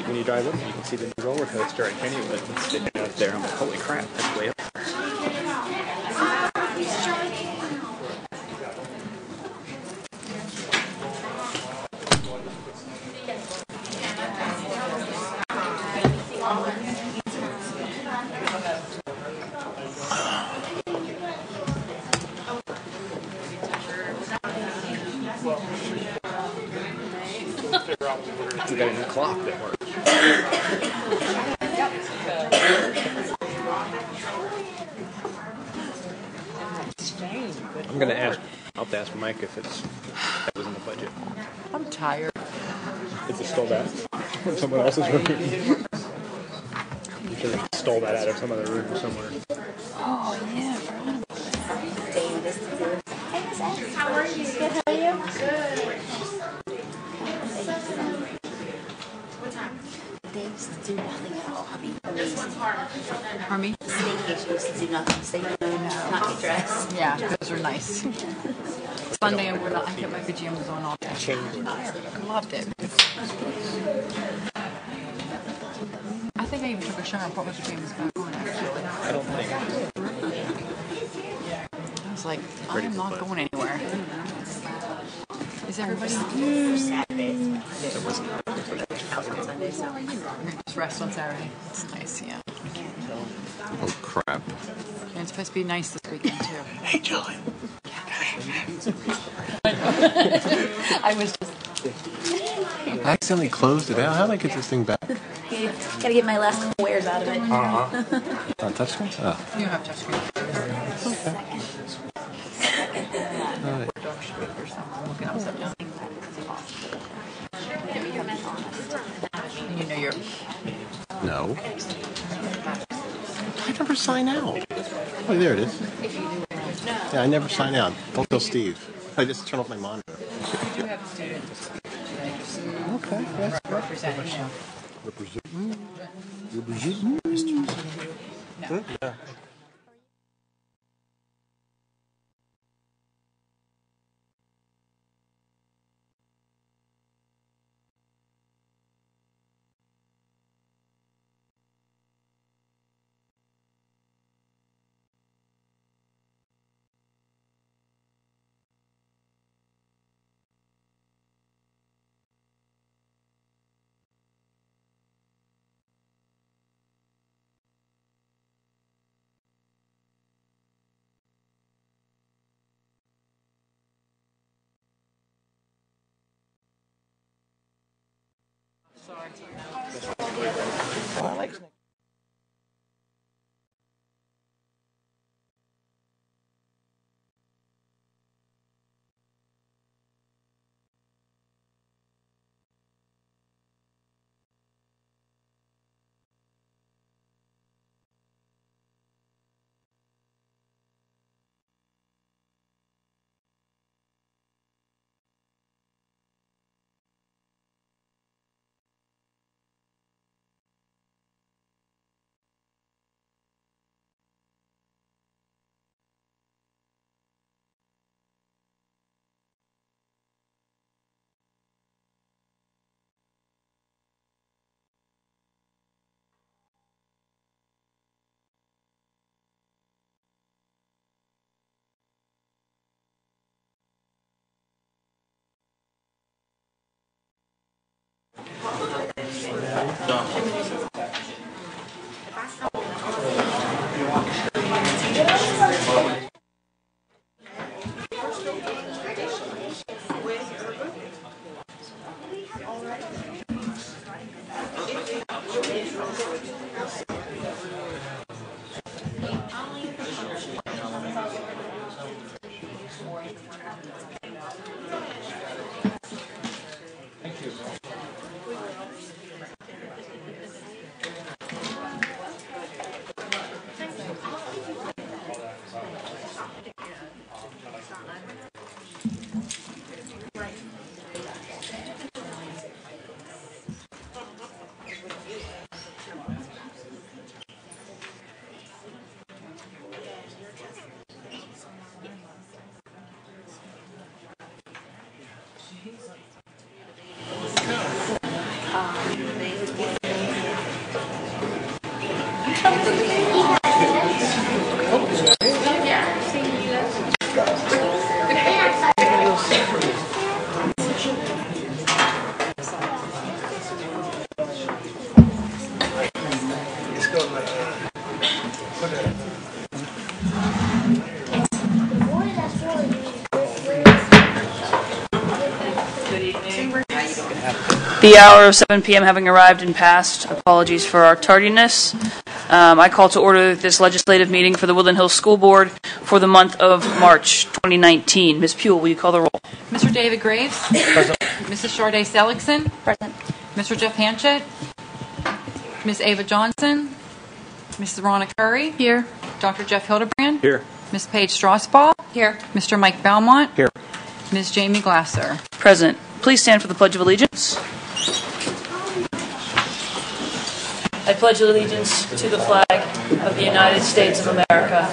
When you drive up, you can see the new roller coaster at Kennywood. It's sitting out there. I'm like, holy crap, that's way up. We got a new clock that works. I'm gonna ask. I'll have to ask Mike if that was in the budget. I'm tired. If it stole that from someone else's room. You should have stole that out of some other room somewhere. Oh yeah, Hey, Miss X, how are you? Good, how are you? Good. They used to do nothing at all. I mean, Harmy? staycation used to do nothing. Stay home, not get dressed. Yeah, those are nice. Sunday, I kept my pajamas on all day. I loved it. I think I even took a shower and put my pajamas back on, actually. I don't think. I was like, I'm not going anywhere. Is everybody? Just rest on Saturday. It's nice, yeah. Oh crap! And it's supposed to be nice this weekend too. Hey, Julie. I was just. I accidentally closed it out. How did I get this thing back? Gotta get my last couple wears out of it. On touchscreen? Oh. You have touchscreen. You know you're. No. I never sign out. Oh, there it is. Yeah, I never sign out. Don't tell Steve. I just turn off my monitor. Okay, that's good. Representing. Representing. Yeah. I like snake. The hour of 7 p.m. having arrived and passed, apologies for our tardiness. I call to order this legislative meeting for the Woodland Hills School Board for the month of March 2019. Ms. Puhle, will you call the roll? Mr. David Graves. Present. Mrs. Sharday Seligson. Present. Mr. Jeff Hanchett. Ms. Ava Johnson. Mrs. Ronna Curry. Here. Dr. Jeff Hildebrand. Here. Ms. Paige Strasbaugh. Here. Mr. Mike Belmont. Here. Ms. Jamie Glasser. Present. Please stand for the Pledge of Allegiance. I pledge allegiance to the flag of the United States of America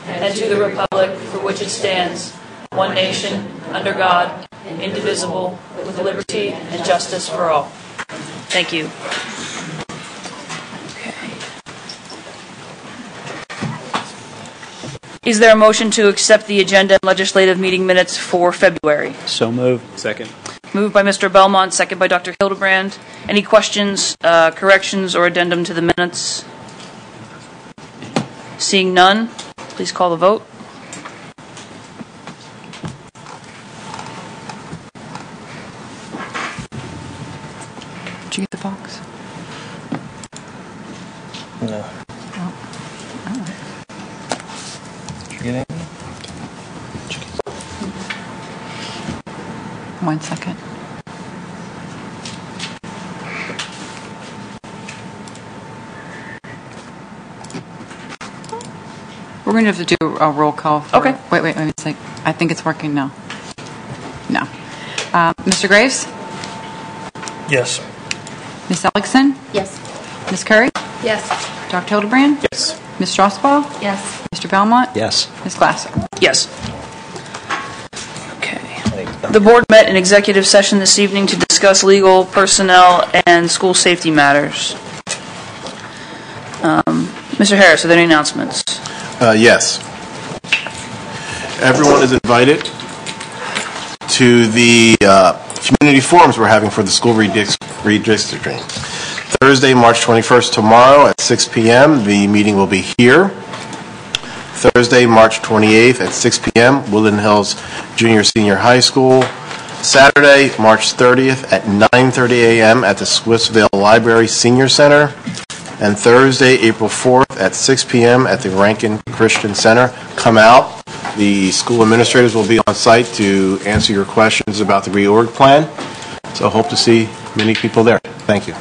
and to the republic for which it stands, one nation, under God, indivisible, with liberty and justice for all. Thank you. Okay. Is there a motion to accept the agenda and legislative meeting minutes for February? So moved. Second. Moved by Mr. Belmont, second by Dr. Hildebrand. Any questions, corrections, or addendum to the minutes? Seeing none, please call the vote. Did you get the box? No. Oh. Did you get it? 1 second. We're going to have to do a roll call. Okay. Wait a sec. I think it's working now. No. Mr. Graves? Yes. Ms. Ellickson? Yes. Ms. Curry? Yes. Dr. Hildebrand? Yes. Ms. Strasbaugh? Yes. Mr. Belmont? Yes. Ms. Glasser? Yes. Okay. The board met in executive session this evening to discuss legal, personnel, and school safety matters. Mr. Harris, are there any announcements? Yes. Everyone is invited to the community forums we're having for the school redistricting. Thursday, March 21st, tomorrow at 6 p.m. The meeting will be here. Thursday, March 28th at 6 p.m., Woodland Hills Junior Senior High School. Saturday, March 30th at 9:30 a.m. at the Swissvale Library Senior Center. And Thursday, April 4th at 6 p.m. at the Rankin Christian Center. Come out. The school administrators will be on site to answer your questions about the reorg plan. So hope to see many people there. Thank you.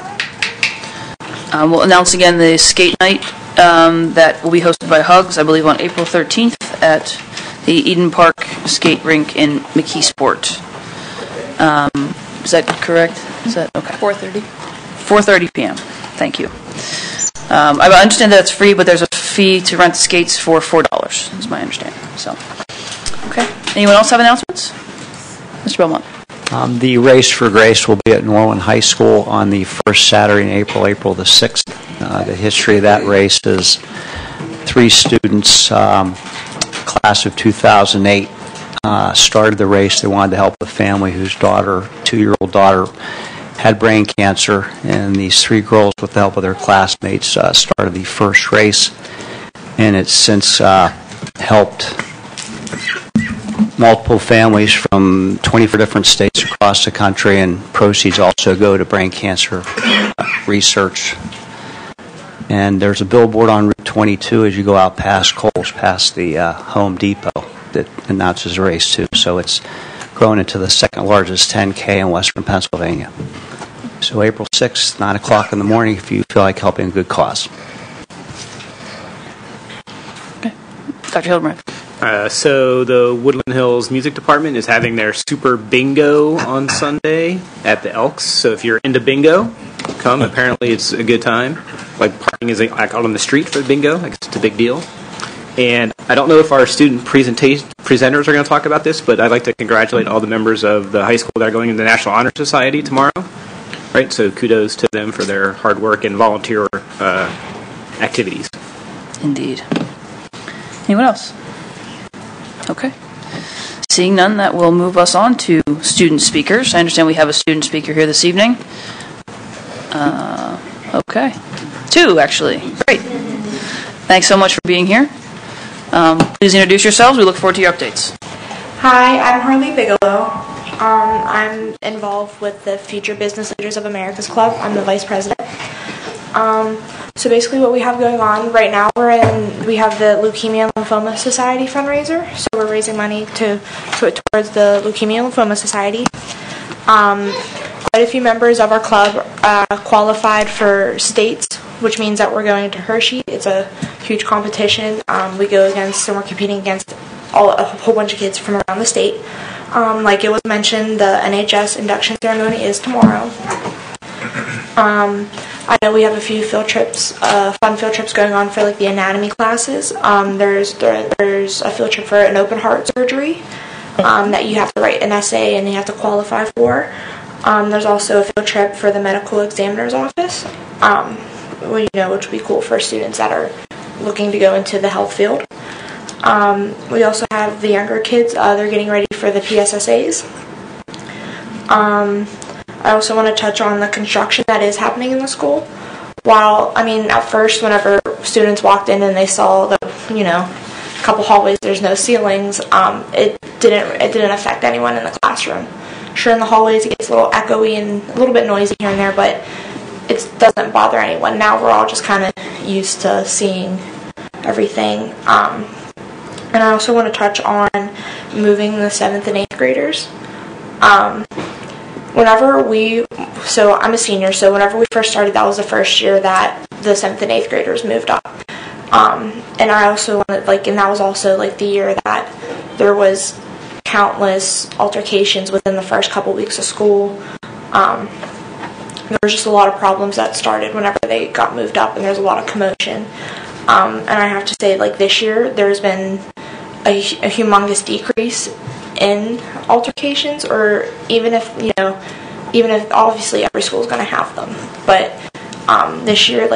We'll announce again the skate night that will be hosted by Hugs, I believe, on April 13th at the Eden Park skate rink in McKeesport. Is that correct? Is that okay? 4:30. 4:30 p.m. Thank you. I understand that it's free, but there's a fee to rent the skates for $4, is my understanding. So, okay. Anyone else have announcements? Mr. Belmont. The Race for Grace will be at Norland High School on the first Saturday in April the 6th. The history of that race is 3 students, class of 2008, started the race. They wanted to help a family whose 2-year-old daughter, had brain cancer, and these 3 girls, with the help of their classmates, started the first race, and it's since helped multiple families from 24 different states across the country, and proceeds also go to brain cancer research. And there's a billboard on Route 22 as you go out past Kohl's, past the Home Depot, that announces the race too. So it's grown into the second largest 10K in western Pennsylvania. So April 6th, 9 o'clock in the morning, if you feel like helping a good cause. Okay. Dr. Hildebrand. So the Woodland Hills Music Department is having their Super Bingo on Sunday at the Elks. So if you're into bingo, come. Apparently it's a good time. Like parking is like out on the street for the bingo. Like it's a big deal. And I don't know if our student presenters are going to talk about this, but I'd like to congratulate all the members of the high school that are going into the National Honor Society tomorrow. Right, so kudos to them for their hard work and volunteer activities. Indeed. Anyone else? Okay. Seeing none, that will move us on to student speakers. I understand we have a student speaker here this evening. Okay. 2, actually. Great. Thanks so much for being here. Please introduce yourselves. We look forward to your updates. Hi, I'm Harley Bigelow. I'm involved with the Future Business Leaders of America's Club. I'm the vice president. So basically what we have going on right now, we have the Leukemia and Lymphoma Society fundraiser. So we're raising money towards the Leukemia and Lymphoma Society. Quite a few members of our club qualified for states, which means that we're going to Hershey. It's a huge competition. We go against, and we're competing against a whole bunch of kids from around the state. Like it was mentioned, the NHS induction ceremony is tomorrow. I know we have a few field trips, fun field trips going on for like the anatomy classes. There's a field trip for an open heart surgery that you have to write an essay and you have to qualify for. There's also a field trip for the medical examiner's office, which would be cool for students that are looking to go into the health field. We also have the younger kids. They're getting ready for the PSSAs. I also want to touch on the construction that is happening in the school. While, at first, whenever students walked in and they saw the, couple hallways, there's no ceilings, it didn't affect anyone in the classroom. Sure, in the hallways it gets a little echoey and a little bit noisy here and there, but it doesn't bother anyone. Now we're all just kind of used to seeing everything. And I also want to touch on moving the 7th and 8th graders. So I'm a senior, so whenever we first started, that was the first year that the 7th and 8th graders moved up. And I also wanted, and that was also the year that there was countless altercations within the first couple weeks of school. There was just a lot of problems that started whenever they got moved up, and there's a lot of commotion. And I have to say, this year, there's been a humongous decrease in altercations, or even if obviously every school is going to have them, but this year,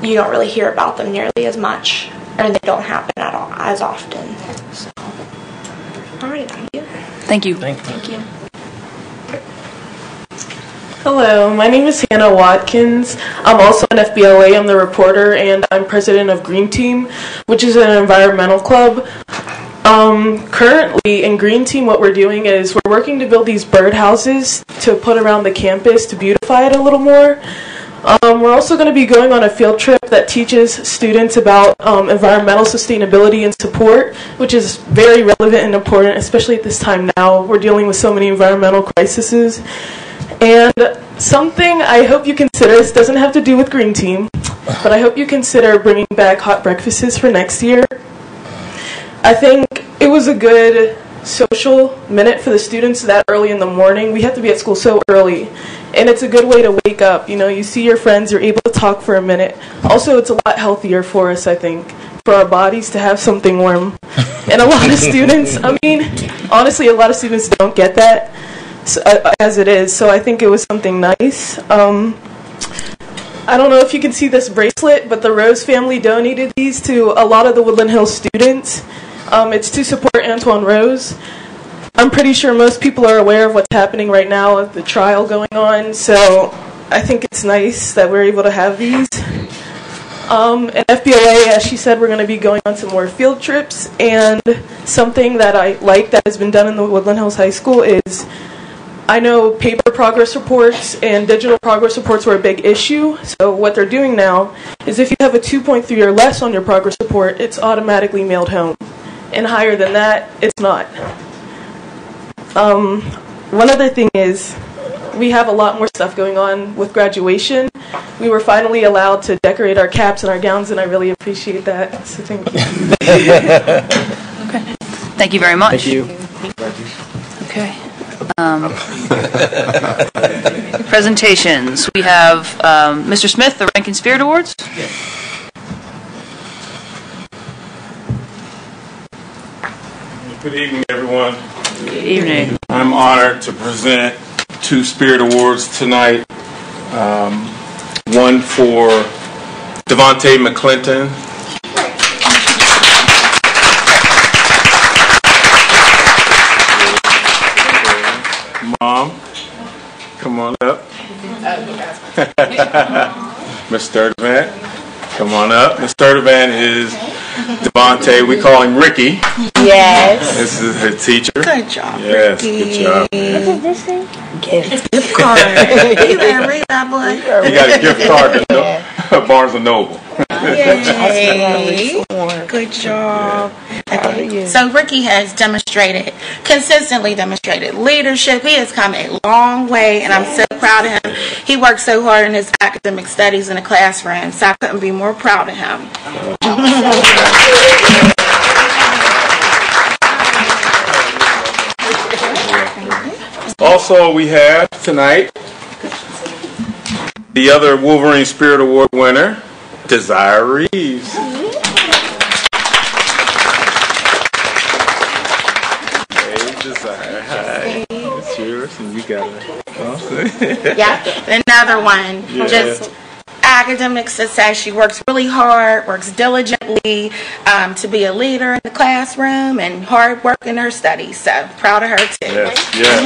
you don't really hear about them nearly as much, or they don't happen at all as often. So, alright, thank you. Thank you. Thank you. Hello, my name is Hannah Watkins. I'm also an FBLA. I'm the reporter, and I'm president of Green Team, which is an environmental club. Currently in Green Team, what we're doing is we're working to build these birdhouses to put around the campus to beautify it a little more. We're also going to be going on a field trip that teaches students about environmental sustainability and support, which is very relevant and important, especially at this time now. We're dealing with so many environmental crises. And something I hope you consider, this doesn't have to do with Green Team, but I hope you consider bringing back hot breakfasts for next year. I think it was a good social minute for the students that early in the morning. We have to be at school so early, and it's a good way to wake up. You see your friends, you're able to talk for a minute. Also, it's a lot healthier for us, I think, for our bodies to have something warm. And a lot of students, honestly, a lot of students don't get that as it is, so I think it was something nice. I don't know if you can see this bracelet, but the Rose family donated these to a lot of the Woodland Hills students. It's to support Antoine Rose. I'm pretty sure most people are aware of what's happening right now with the trial going on, so I think it's nice that we're able to have these. And FBLA, as she said, we're going to be going on some more field trips, and something that I like that has been done in the Woodland Hills High School is, I know paper progress reports and digital progress reports were a big issue, so what they're doing now is if you have a 2.3 or less on your progress report, it's automatically mailed home. And higher than that, it's not. One other thing is, we have a lot more stuff going on with graduation. We were finally allowed to decorate our caps and our gowns, and I really appreciate that, so thank you. Okay. Thank you very much. Thank you. Okay. Presentations. We have Mr. Smith, the Rankin Spirit Awards. Good evening, everyone. Good evening. I'm honored to present 2 Spirit Awards tonight. One for Devontae McClinton. Mom, come on up. Ms. Sturdivant, come on up. Ms. Sturdivant is Devontae. We call him Ricky. Yes. This is her teacher. Good job, Yes, Ricky. good job. What is this thing? Gift card. You better read that, boy. He got a gift card to Barnes & Noble. Yay. Good job. Okay. So Ricky has consistently demonstrated leadership. He has come a long way, and I'm so proud of him. He worked so hard in his academic studies in the classroom, so I couldn't be more proud of him. Also, we have tonight the other Wolverine Spirit Award winner, Desire Reeves. Hey, Desire. Hi. It's yours, and you got it. Yeah, another one. Yeah. Just academic success. She works really hard, works diligently to be a leader in the classroom, and hard work in her studies. So proud of her too. Yes, yes.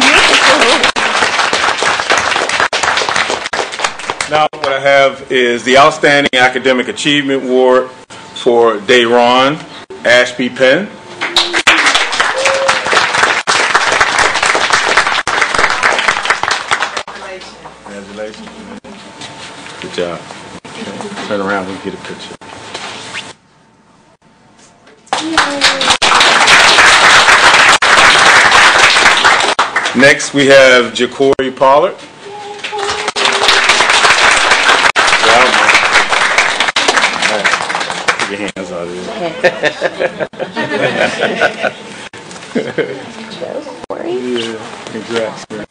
Now what I have is the Outstanding Academic Achievement Award for Dayron Ashby Penn. Congratulations. Good job. Okay. Turn around and get a picture. Next we have Jacory Pollard. your hands out of there. Congrats, man.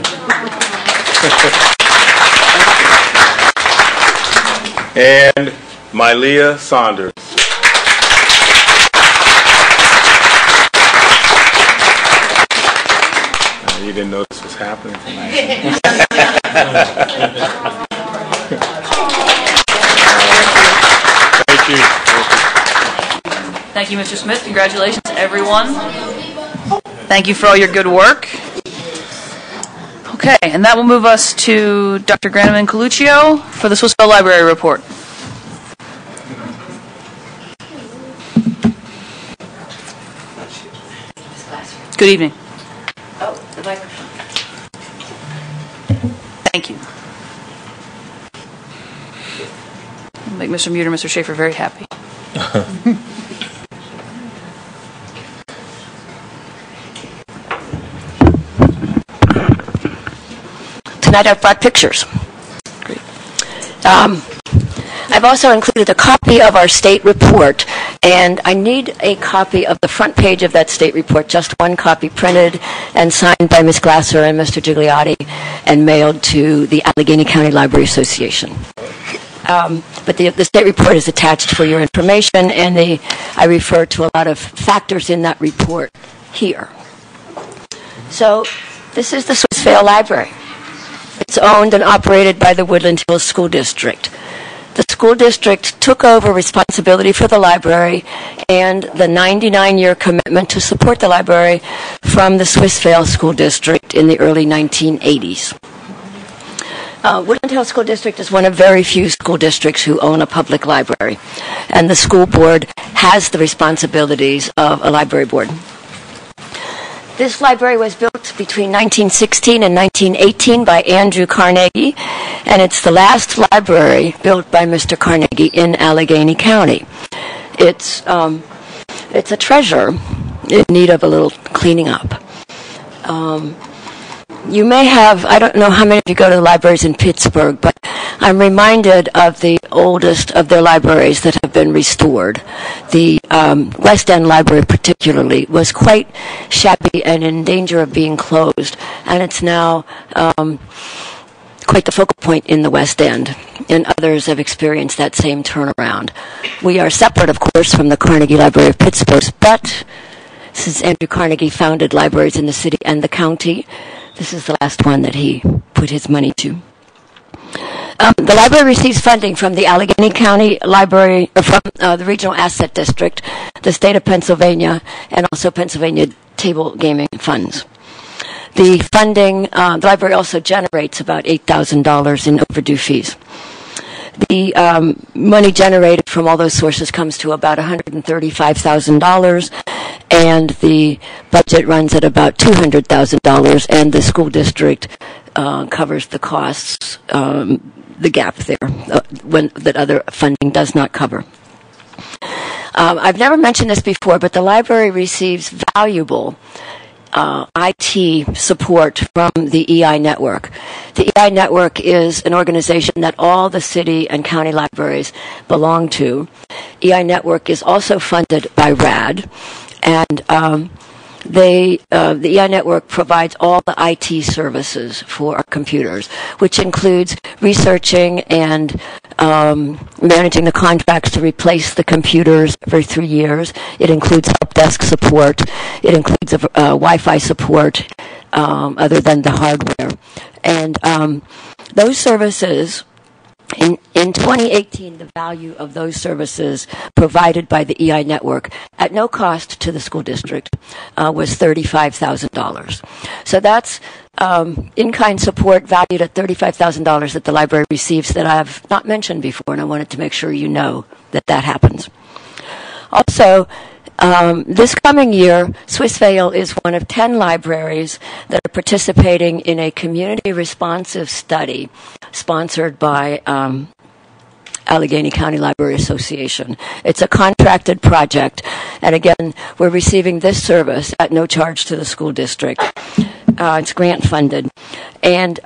And Mylea Saunders. You didn't know this was happening tonight. Thank you. Thank you, Mr. Smith. Congratulations, everyone. Thank you for all your good work. Okay, and that will move us to Dr. Graneman Coluccio for the Swissville Library Report. Good evening. Oh, the microphone. Thank you. Make Mr. Mute or Mr. Schaefer very happy. Tonight I've brought pictures. Great. I've also included a copy of our state report, and I need a copy of the front page of that state report, just one copy printed and signed by Ms. Glasser and Mr. Gigliotti and mailed to the Allegheny County Library Association. But the state report is attached for your information, and I refer to a lot of factors in that report here. So this is the Swissvale Library. It's owned and operated by the Woodland Hills School District. The school district took over responsibility for the library and the 99-year commitment to support the library from the Swissvale School District in the early 1980s. Woodland Hills School District is one of very few school districts who own a public library, and the school board has the responsibilities of a library board. This library was built between 1916 and 1918 by Andrew Carnegie, and it's the last library built by Mr. Carnegie in Allegheny County. It's a treasure in need of a little cleaning up. You may have, I don't know how many of you go to the libraries in Pittsburgh, but I'm reminded of the oldest of their libraries that have been restored. The West End Library particularly was quite shabby and in danger of being closed, and it's now quite the focal point in the West End, and others have experienced that same turnaround. We are separate, of course, from the Carnegie Library of Pittsburgh, but since Andrew Carnegie founded libraries in the city and the county, this is the last one that he put his money to. The library receives funding from the Allegheny County Library, from the Regional Asset District, the state of Pennsylvania, and also Pennsylvania table gaming funds. The funding, the library also generates about $8,000 in overdue fees. The money generated from all those sources comes to about $135,000, and the budget runs at about $200,000, and the school district covers the costs, the gap there, that other funding does not cover. I've never mentioned this before, but the library receives valuable IT support from the EI Network. The EI Network is an organization that all the city and county libraries belong to. EI Network is also funded by RAD, and the EI Network provides all the IT services for our computers, which includes researching and managing the contracts to replace the computers every 3 years. It includes help desk support. It includes Wi-Fi support other than the hardware. And those services, in 2018, the value of those services provided by the EI Network at no cost to the school district was $35,000. So that's in-kind support valued at $35,000 that the library receives that I've not mentioned before, and I wanted to make sure you know that that happens. Also, this coming year, Swissvale is one of 10 libraries that are participating in a community responsive study sponsored by Allegheny County Library Association. It's a contracted project, and again, we're receiving this service at no charge to the school district. It's grant funded. And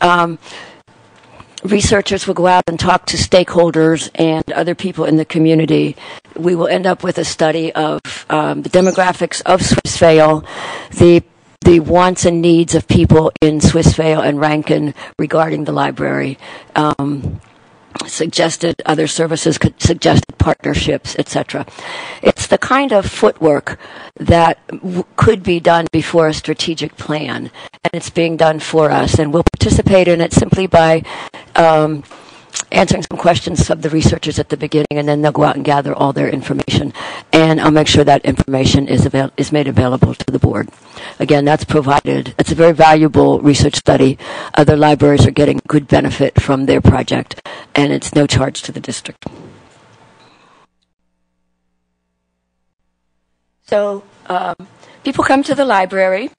researchers will go out and talk to stakeholders and other people in the community, we will end up with a study of the demographics of Swissvale, the wants and needs of people in Swissvale and Rankin regarding the library, suggested other services, suggested partnerships, etc. It's the kind of footwork that could be done before a strategic plan, and it's being done for us, and we'll participate in it simply by answering some questions of the researchers at the beginning, and then they'll go out and gather all their information, and I'll make sure that information is made available to the board. Again, that's provided. It's a very valuable research study. Other libraries are getting good benefit from their project, and it's no charge to the district. So people come to the library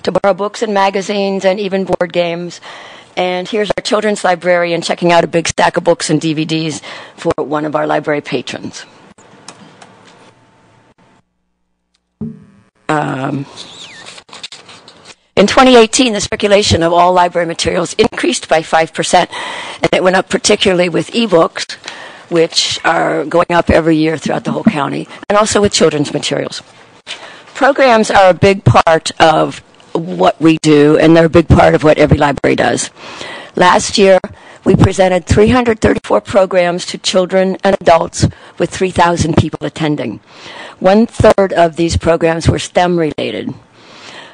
to borrow books and magazines and even board games. And here's our children's librarian checking out a big stack of books and DVDs for one of our library patrons. In 2018, the circulation of all library materials increased by 5%, and it went up particularly with ebooks, which are going up every year throughout the whole county, and also with children's materials. Programs are a big part of what we do, and they're a big part of what every library does. Last year, we presented 334 programs to children and adults with 3,000 people attending. 1/3 of these programs were STEM related.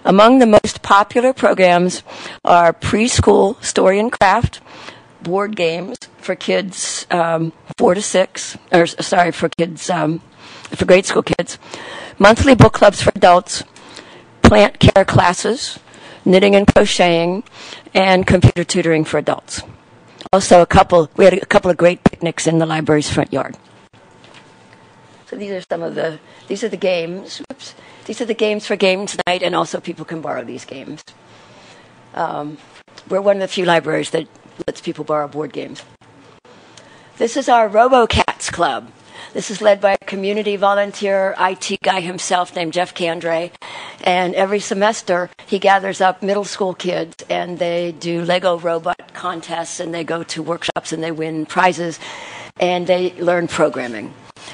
Among the most popular programs are preschool story and craft, board games for kids 4 to 6, for grade school kids, monthly book clubs for adults, plant care classes, knitting and crocheting, and computer tutoring for adults. Also, we had a couple of great picnics in the library's front yard. So these are the games. Oops. These are the games for games night, and also people can borrow these games. We're one of the few libraries that lets people borrow board games. This is our RoboCats Club. This is led by a community volunteer IT guy himself named Jeff Candre. And every semester, he gathers up middle school kids, and they do Lego robot contests, and they go to workshops, and they win prizes, and they learn programming.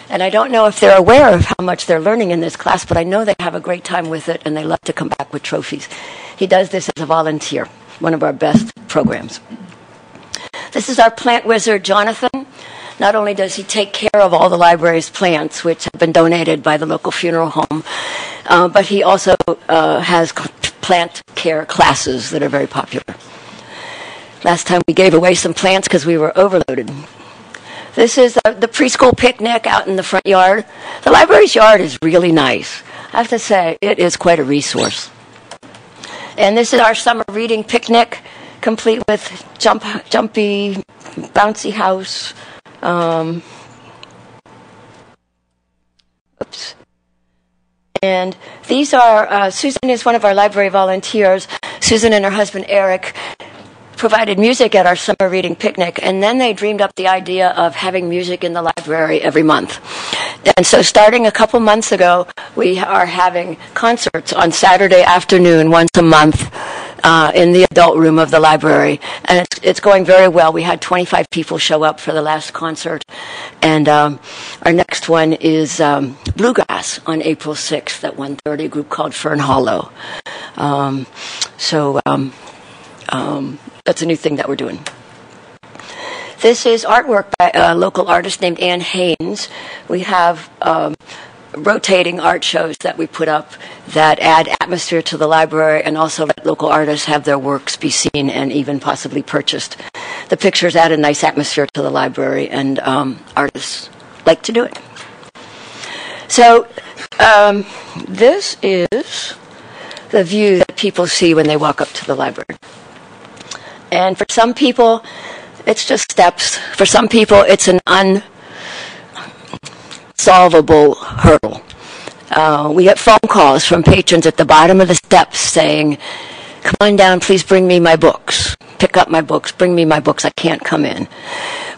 And I don't know if they're aware of how much they're learning in this class, but I know they have a great time with it, and they love to come back with trophies. He does this as a volunteer, one of our best programs. This is our plant wizard, Jonathan. Not only does he take care of all the library's plants, which have been donated by the local funeral home, but he also has plant care classes that are very popular. Last time we gave away some plants because we were overloaded. This is the preschool picnic out in the front yard. The library's yard is really nice. I have to say, it is quite a resource. And this is our summer reading picnic, complete with jumpy, bouncy house. Oops. And these are, Susan is one of our library volunteers. Susan and her husband, Eric, provided music at our summer reading picnic, and then they dreamed up the idea of having music in the library every month. And so starting a couple months ago, we are having concerts on Saturday afternoon once a month in the adult room of the library. And it's going very well. We had 25 people show up for the last concert. And our next one is Bluegrass on April 6th at 1:30, a group called Fern Hollow. That's a new thing that we're doing. This is artwork by a local artist named Ann Haynes. We have rotating art shows that we put up that add atmosphere to the library and also let local artists have their works be seen and even possibly purchased. The pictures add a nice atmosphere to the library, and artists like to do it. So this is the view that people see when they walk up to the library. And for some people, it's just steps. For some people, it's an unsolvable hurdle. We get phone calls from patrons at the bottom of the steps saying, "Come on down, please bring me my books. Pick up my books, bring me my books, I can't come in."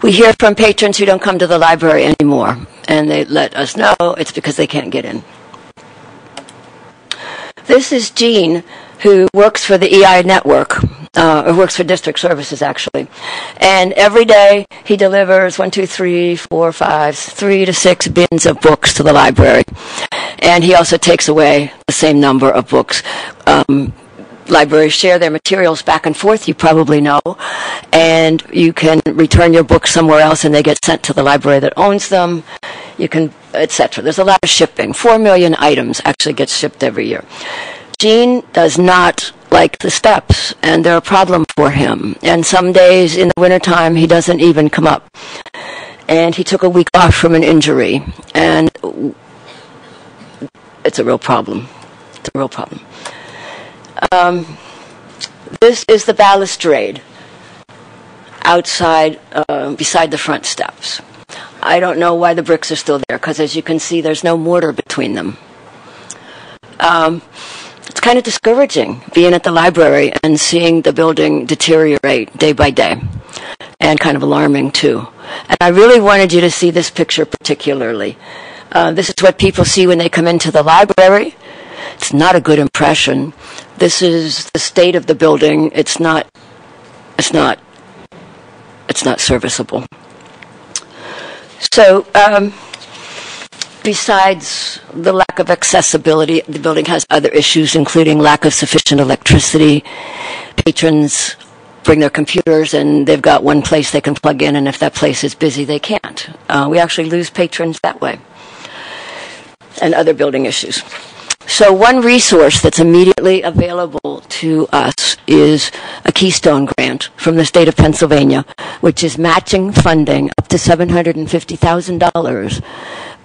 We hear from patrons who don't come to the library anymore, and they let us know it's because they can't get in. This is Jean, who works for the EI network. or works for district services actually. And every day he delivers 3 to 6 bins of books to the library. And he also takes away the same number of books. Libraries share their materials back and forth, you probably know, and you can return your books somewhere else and they get sent to the library that owns them. You can, etc. There's a lot of shipping. 4 million items actually get shipped every year. Gene does not like the steps, and they're a problem for him. And some days in the wintertime, he doesn't even come up. And he took a week off from an injury, and it's a real problem. It's a real problem. This is the balustrade outside, beside the front steps. I don't know why the bricks are still there, because as you can see, there's no mortar between them. It's kind of discouraging being at the library and seeing the building deteriorate day by day, and kind of alarming too. And I really wanted you to see this picture particularly. This is what people see when they come into the library. It's not a good impression. This is the state of the building. It's not serviceable. So, besides the lack of accessibility, the building has other issues, including lack of sufficient electricity. Patrons bring their computers, and they've got one place they can plug in, and if that place is busy, they can't. We actually lose patrons that way, and other building issues. So one resource that's immediately available to us is a Keystone grant from the state of Pennsylvania, which is matching funding up to $750,000,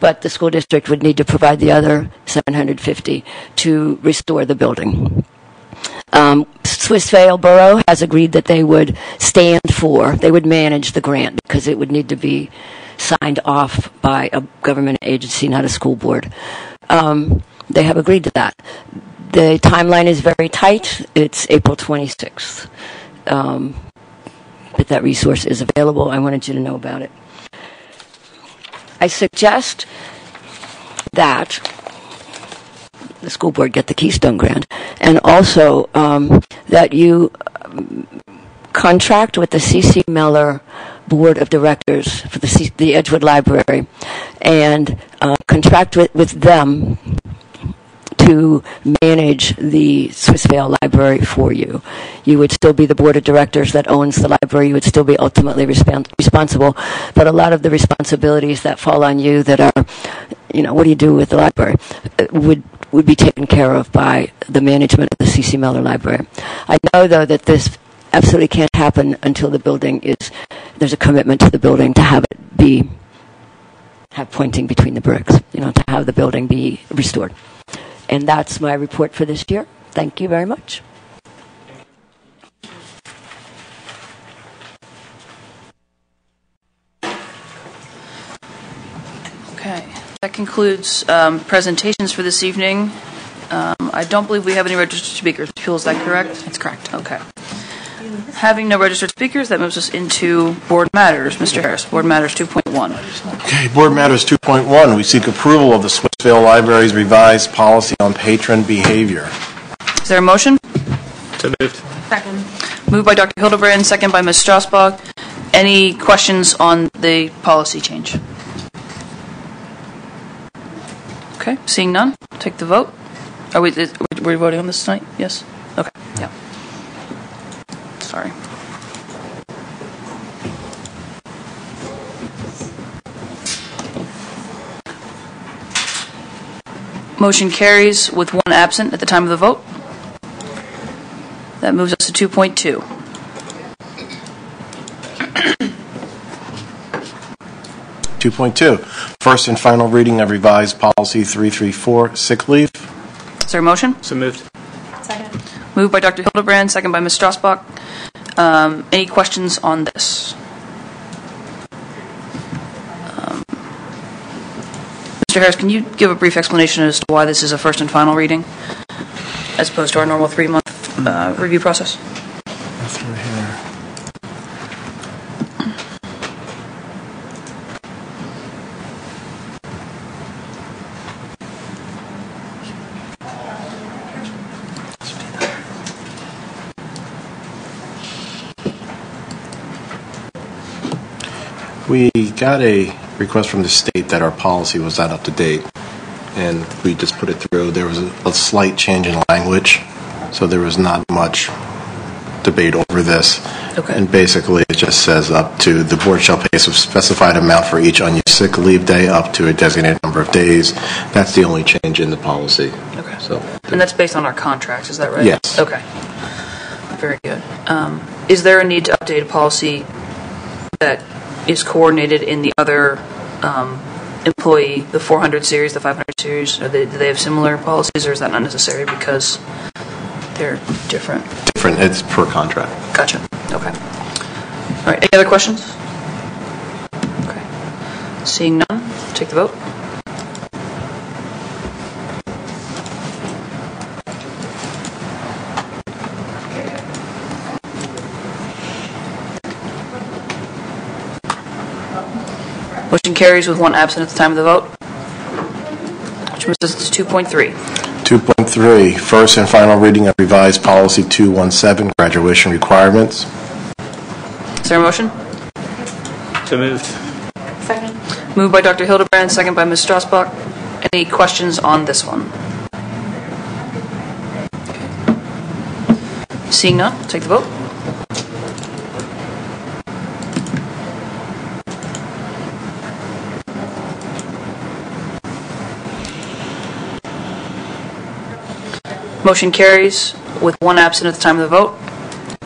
but the school district would need to provide the other $750,000 to restore the building. Swissvale Borough has agreed that they would manage the grant because it would need to be signed off by a government agency, not a school board. They have agreed to that. The timeline is very tight. It's April 26th. But that resource is available. I wanted you to know about it. I suggest that the school board get the Keystone grant, and also that you contract with the C.C. Miller Board of Directors for the Edgewood Library, and contract with them to manage the Swissvale Library for you. You would still be the board of directors that owns the library. You would still be ultimately responsible, but a lot of the responsibilities that fall on you that are, what do you do with the library, would be taken care of by the management of the C.C. Miller Library. I know, though, that this absolutely can't happen until the building there's a commitment to the building to have it have pointing between the bricks, to have the building be restored. And that's my report for this year. Thank you very much. Okay, that concludes presentations for this evening. I don't believe we have any registered speakers. Is that correct? That's correct. Okay. Having no registered speakers, that moves us into Board Matters. Mr. Harris, Board Matters 2.1. Okay, Board Matters 2.1. We seek approval of the Swissvale Library's revised policy on patron behavior. Is there a motion? So moved. Second. Moved by Dr. Hildebrand, second by Ms. Strasbach. Any questions on the policy change? Okay, seeing none, take the vote. Are we voting on this tonight? Yes? Okay, yeah. Sorry. Motion carries with one absent at the time of the vote. That moves us to 2.2. First and final reading of revised policy 334, sick leave. Is there a motion? So moved. Second. Moved by Dr. Hildebrand, second by Ms. Strasbach. Any questions on this? Mr. Harris, can you give a brief explanation as to why this is a first and final reading, as opposed to our normal 3-month review process? Through here. We got a request from the state that our policy was not up to date, and we just put it through. There was a slight change in language, so there was not much debate over this. Okay. And basically, it just says up to the board shall pay a specified amount for each unused sick leave day up to a designated number of days. That's the only change in the policy. Okay. So, and that's based on our contracts, is that right? Yes. Okay. Very good. Is there a need to update a policy that is coordinated in the other employee, the 400 series, the 500 series? Do they have similar policies, or is that not necessary because they're different? Different. It's per contract. Gotcha. Okay. All right. Any other questions? Okay. Seeing none, take the vote. Motion carries with one absent at the time of the vote. Which moves us to 2.3. 2.3, first and final reading of revised policy 217, graduation requirements. Is there a motion? So moved. Second. Moved by Dr. Hildebrand, second by Ms. Strasbach. Any questions on this one? Seeing none, take the vote. Motion carries with one absent at the time of the vote,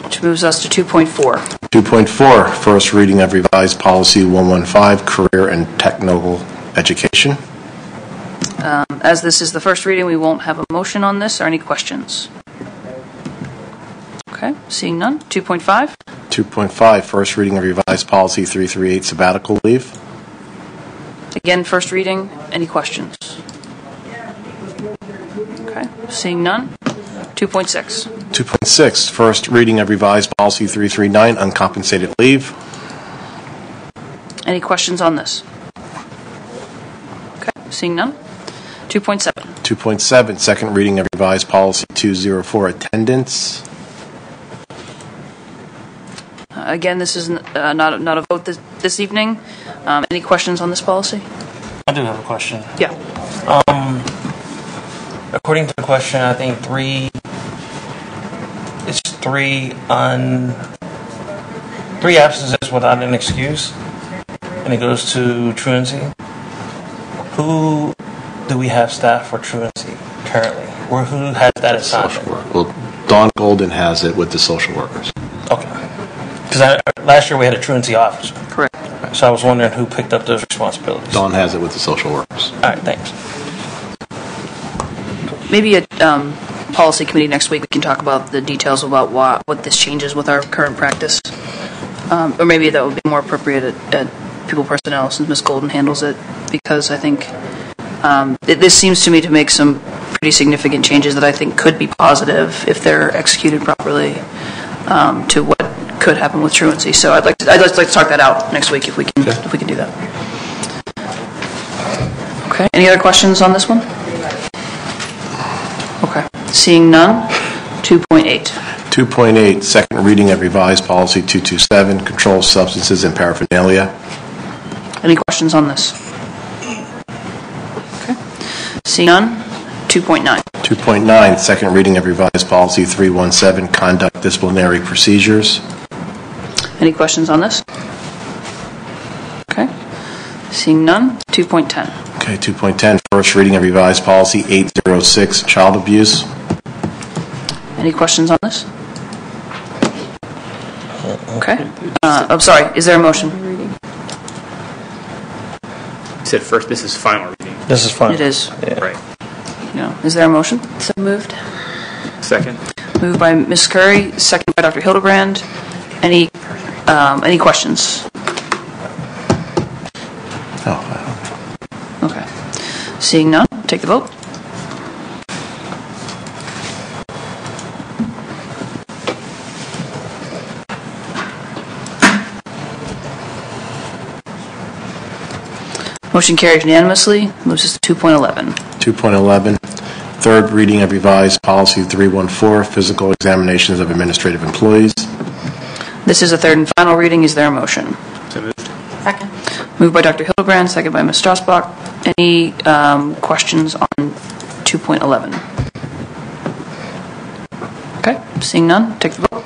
which moves us to 2.4. 2.4, first reading of revised policy 115, career and technical education. As this is the first reading, we won't have a motion on this or any questions. Okay, seeing none. 2.5. 2.5, first reading of revised policy 338, sabbatical leave. Again, first reading. Any questions? Okay, seeing none. 2.6. 2.6, first reading of revised policy 339, uncompensated leave. Any questions on this? Okay, seeing none. 2.7. 2.7, second reading of revised policy 204, attendance. Again, this is not a vote this evening. Any questions on this policy? I do have a question. Yeah. According to the question, I think three absences without an excuse, and it goes to truancy. Who do we have staff for truancy currently? Or who has that assignment? Well, Dawn Golden has it with the social workers. Okay. Because last year we had a truancy officer. Correct. So I was wondering who picked up those responsibilities. Dawn has it with the social workers. All right, thanks. Maybe at policy committee next week we can talk about the details about what this changes with our current practice. Or maybe that would be more appropriate at people personnel since Ms. Golden handles it, because I think this seems to me to make some pretty significant changes that I think could be positive if they're executed properly to what could happen with truancy. So I'd like to talk that out next week if we can do that. Okay. Any other questions on this one? Okay. Seeing none. 2.8. 2.8, second reading of revised policy 227, control of substances and paraphernalia. Any questions on this? Okay. Seeing none. 2.9. 2.9, second reading of revised policy 317, conduct disciplinary procedures. Any questions on this? Okay. Seeing none. 2.10. Okay, 2.10, first reading of revised policy 806, child abuse. Any questions on this? Okay. I'm sorry. Is there a motion? You said first, this is final reading. This is fine. It is. Yeah. Right. No. Is there a motion? So moved. Second. Moved by Ms. Curry, second by Dr. Hildebrand. Any questions? Oh, Okay. Seeing none, take the vote. Motion carries unanimously. Moves us to 2.11. 2.11, third reading of revised policy 314, physical examinations of administrative employees. This is a third and final reading. Is there a motion? So moved. Second. Moved by Dr. Hildebrand, second by Ms. Strasbach. Any questions on 2.11? Okay, seeing none, take the vote.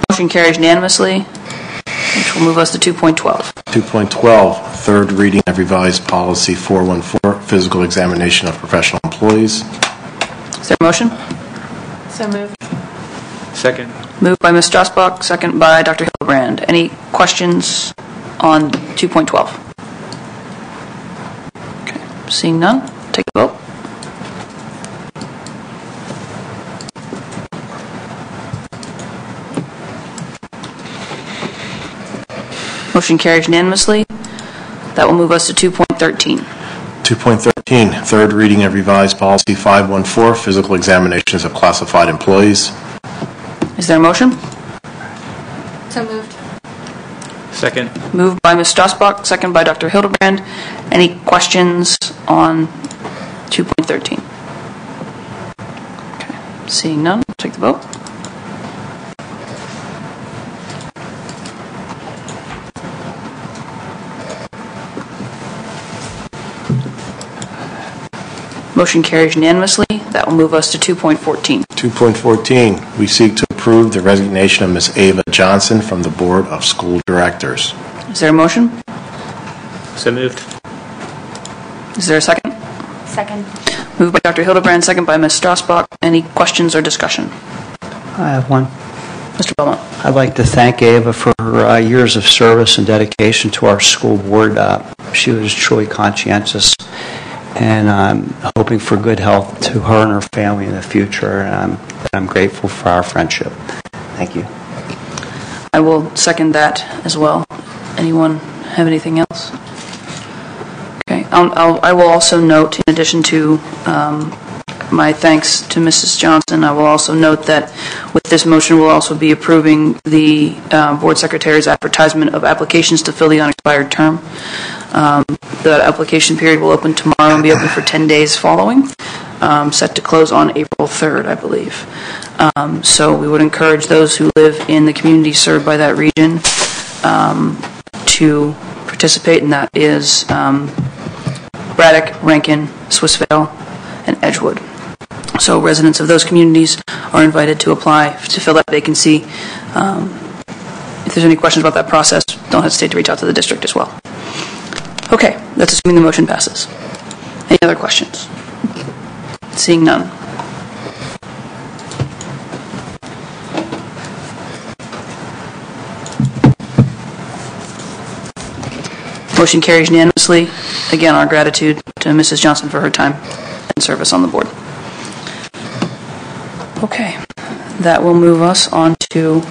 Motion carries unanimously, which will move us to 2.12. 2.12, third reading of revised policy 414, physical examination of professional employees. Is there a motion? So moved. Second. Moved by Ms. Strasbach, second by Dr. Hildebrand. Any questions on 2.12? Okay, seeing none, take the vote. Motion carries unanimously. That will move us to 2.13. 2.13, third reading of revised policy 514, physical examinations of classified employees. Is there a motion? So moved. Second. Moved by Ms. Strasbach, second by Dr. Hildebrand. Any questions on 2.13? Okay. Seeing none, take the vote. Motion carries unanimously. That will move us to 2.14. 2.14, we seek to approve the resignation of Ms. Ava Johnson from the Board of School Directors. Is there a motion? So moved. Is there a second? Second. Moved by Dr. Hildebrand, second by Ms. Strasbach. Any questions or discussion? I have one. Mr. Belmont. I'd like to thank Ava for her years of service and dedication to our school board. She was truly conscientious, and I'm hoping for good health to her and her family in the future, and I'm grateful for our friendship. Thank you. I will second that as well. Anyone have anything else? Okay. I will also note, in addition to my thanks to Mrs. Johnson, I will also note that with this motion we'll also be approving the board secretary's advertisement of applications to fill the unexpired term. The application period will open tomorrow and be open for 10 days following, set to close on April 3rd, I believe. So we would encourage those who live in the community served by that region to participate, and that is Braddock, Rankin, Swissvale, and Edgewood. So residents of those communities are invited to apply to fill that vacancy. If there's any questions about that process, don't hesitate to reach out to the district as well. Okay, that's assuming the motion passes. Any other questions? Seeing none. Motion carries unanimously. Again, our gratitude to Mrs. Johnson for her time and service on the board. Okay, that will move us on to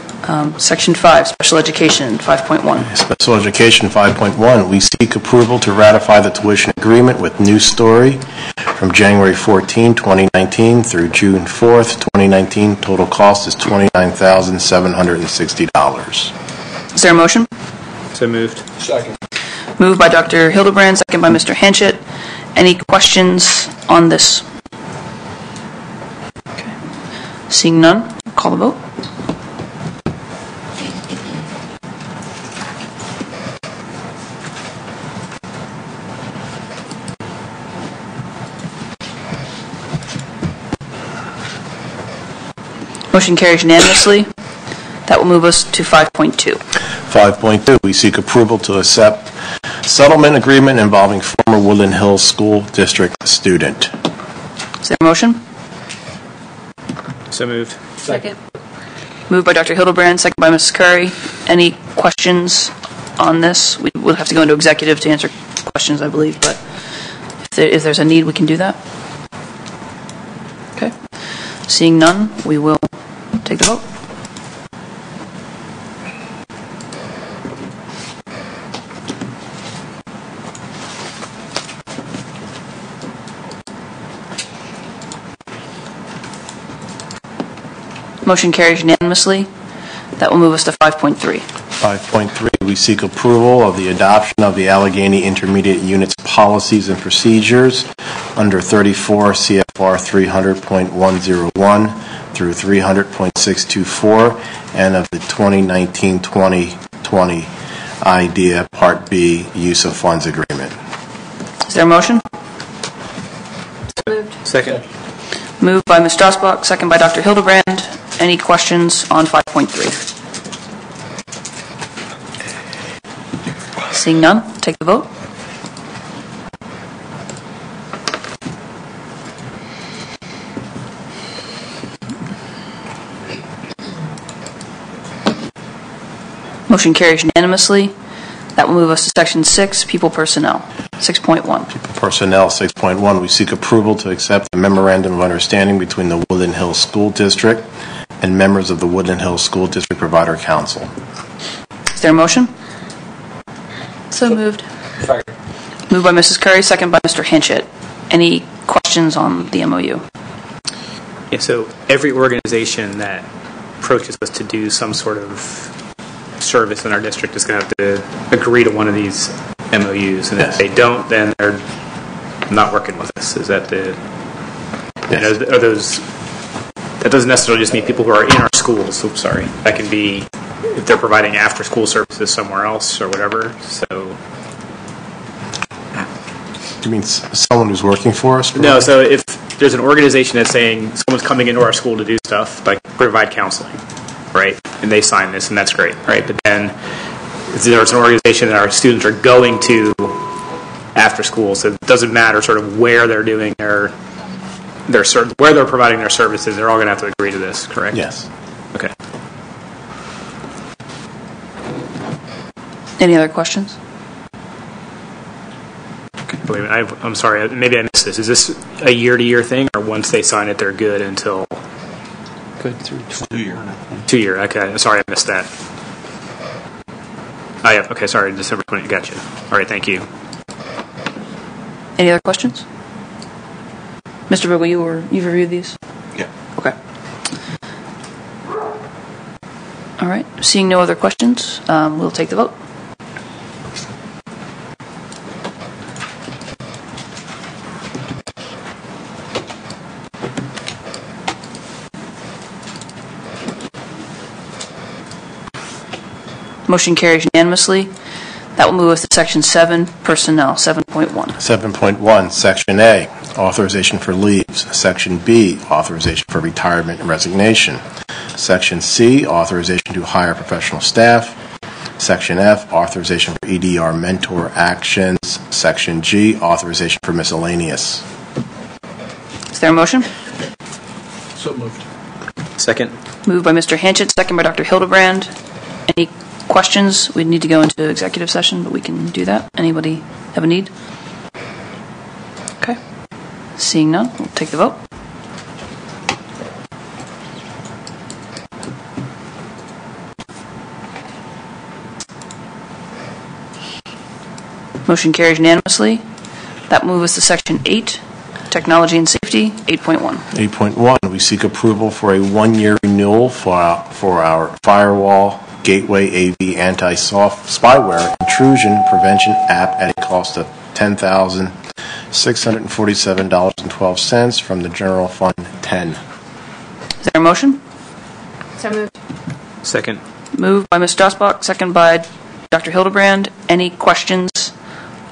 Section 5, Special Education 5.1. Special Education 5.1, we seek approval to ratify the tuition agreement with New Story from January 14, 2019 through June 4th, 2019. Total cost is $29,760. Is there a motion? So moved. Second. Moved by Dr. Hildebrand, second by Mr. Hanchett. Any questions on this? Okay. Seeing none, call the vote. Motion carries unanimously. That will move us to 5.2. 5.2, we seek approval to accept settlement agreement involving former Woodland Hills School District student. Is there a motion? So moved. Second. Moved by Dr. Hildebrand, second by Mrs. Curry. Any questions on this? We will have to go into executive to answer questions, I believe, but if there's a need, we can do that. Okay. Seeing none, we will take the vote. Motion carries unanimously. That will move us to 5.3. 5.3, we seek approval of the adoption of the Allegheny Intermediate Unit's policies and procedures under 34 CFR 300.101 through 300.624 and of the 2019-2020 IDEA Part B Use of Funds Agreement. Is there a motion? Moved. Second. Moved by Ms. Strasbach, second by Dr. Hildebrand. Any questions on 5.3? Seeing none, take the vote. Motion carries unanimously. That will move us to Section 6, People Personnel. 6.1. People Personnel 6.1, we seek approval to accept the Memorandum of Understanding between the Woodland Hills School District and members of the Woodland Hills School District Provider Council. Is there a motion? So moved. Moved by Mrs. Curry, second by Mr. Hanchett. Any questions on the MOU? Yeah, so every organization that approaches us to do some sort of service in our district is going to have to agree to one of these MOUs, and if they don't, then they're not working with us. Is that the? Yes. Are those? That doesn't necessarily just mean people who are in our schools. Oops, sorry. That can be if they're providing after-school services somewhere else or whatever. So. You mean someone who's working for us? No, so if there's an organization that's saying someone's coming into our school to do stuff, like provide counseling, right? And they sign this, and that's great, right? But then there's an organization that our students are going to after school, so it doesn't matter sort of where they're doing where they're providing their services, they're all going to have to agree to this, correct? Yes. Okay. Any other questions? Wait a minute, I'm sorry, maybe I missed this. Is this a year-to-year thing, or once they sign it, they're good until? Good through 2 year. 2 year, okay. Sorry, I missed that. Oh, yeah, okay, sorry, December 20, gotcha. All right, thank you. Any other questions? Mr. Biggle, you've reviewed these? Yeah. Okay. All right, seeing no other questions, we'll take the vote. Motion carries unanimously. That will move us to Section 7, Personnel, 7.1. 7.1, Section A, Authorization for Leaves. Section B, Authorization for Retirement and Resignation. Section C, Authorization to hire professional staff. Section F, Authorization for EDR mentor actions. Section G, Authorization for miscellaneous. Is there a motion? So moved. Second. Moved by Mr. Hanchett, second by Dr. Hildebrand. Any questions? We need to go into executive session, but we can do that. Anybody have a need? Okay. Seeing none, we'll take the vote. Motion carries unanimously. That moves us to Section 8, Technology and Safety, 8.1. 8.1, we seek approval for a 1-year renewal for our firewall, gateway, AV, anti-spyware intrusion prevention app at a cost of $10,647.12 from the General Fund 10. Is there a motion? So moved. Second. Moved by Ms. Strasbach, second by Dr. Hildebrand. Any questions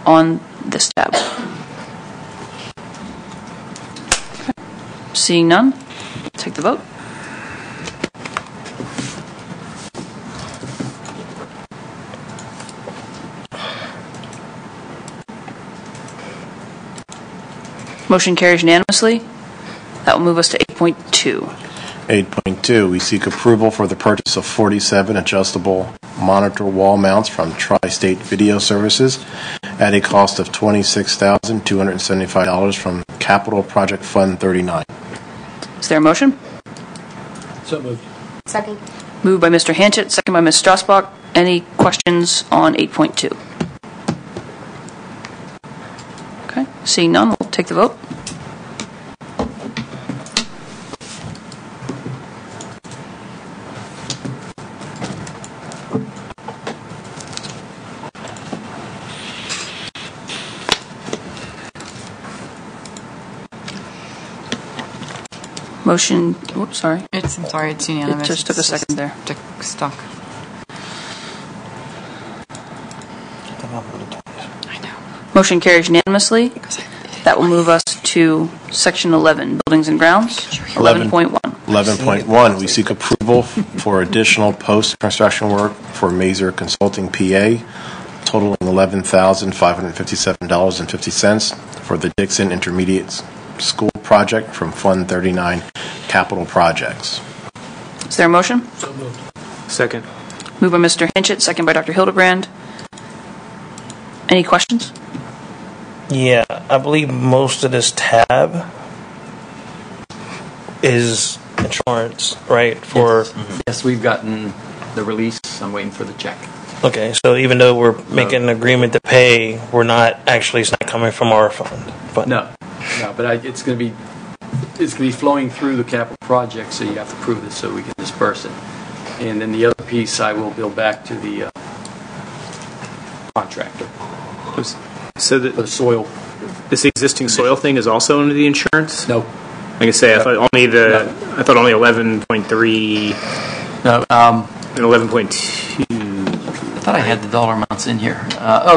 on this tab? Okay. Seeing none, take the vote. Motion carries unanimously. That will move us to 8.2. 8.2, we seek approval for the purchase of 47 adjustable monitor wall mounts from Tri-State Video Services at a cost of $26,275 from Capital Project Fund 39. Is there a motion? So moved. Second. Moved by Mr. Hanchett, second by Ms. Strasbach. Any questions on 8.2? Okay, seeing none, we'll take the vote. Motion, whoops, sorry. I'm sorry, it's unanimous. It just took a second there. Stuck. Motion carries unanimously. That will move us to Section 11, Buildings and Grounds. 11.1. 11.1, we seek approval for additional post-construction work for Mazer Consulting PA, totaling $11,557.50 for the Dixon Intermediate School project from Fund 39 Capital Projects. Is there a motion? So moved. Second. Moved by Mr. Hinchett, second by Dr. Hildebrand. Any questions? Yeah, I believe most of this tab is insurance, right? For yes, we've gotten the release. I'm waiting for the check. Okay, so even though we're making an agreement to pay, we're not actually, it's not coming from our fund. No, but it's going to be flowing through the capital project, so you have to prove this so we can disperse it. And then the other piece I will bill back to the contractor. So the soil. This existing soil thing is also under the insurance? No. Like I say, I thought only 11.3. No. And 11.2. I thought I had the dollar amounts in here.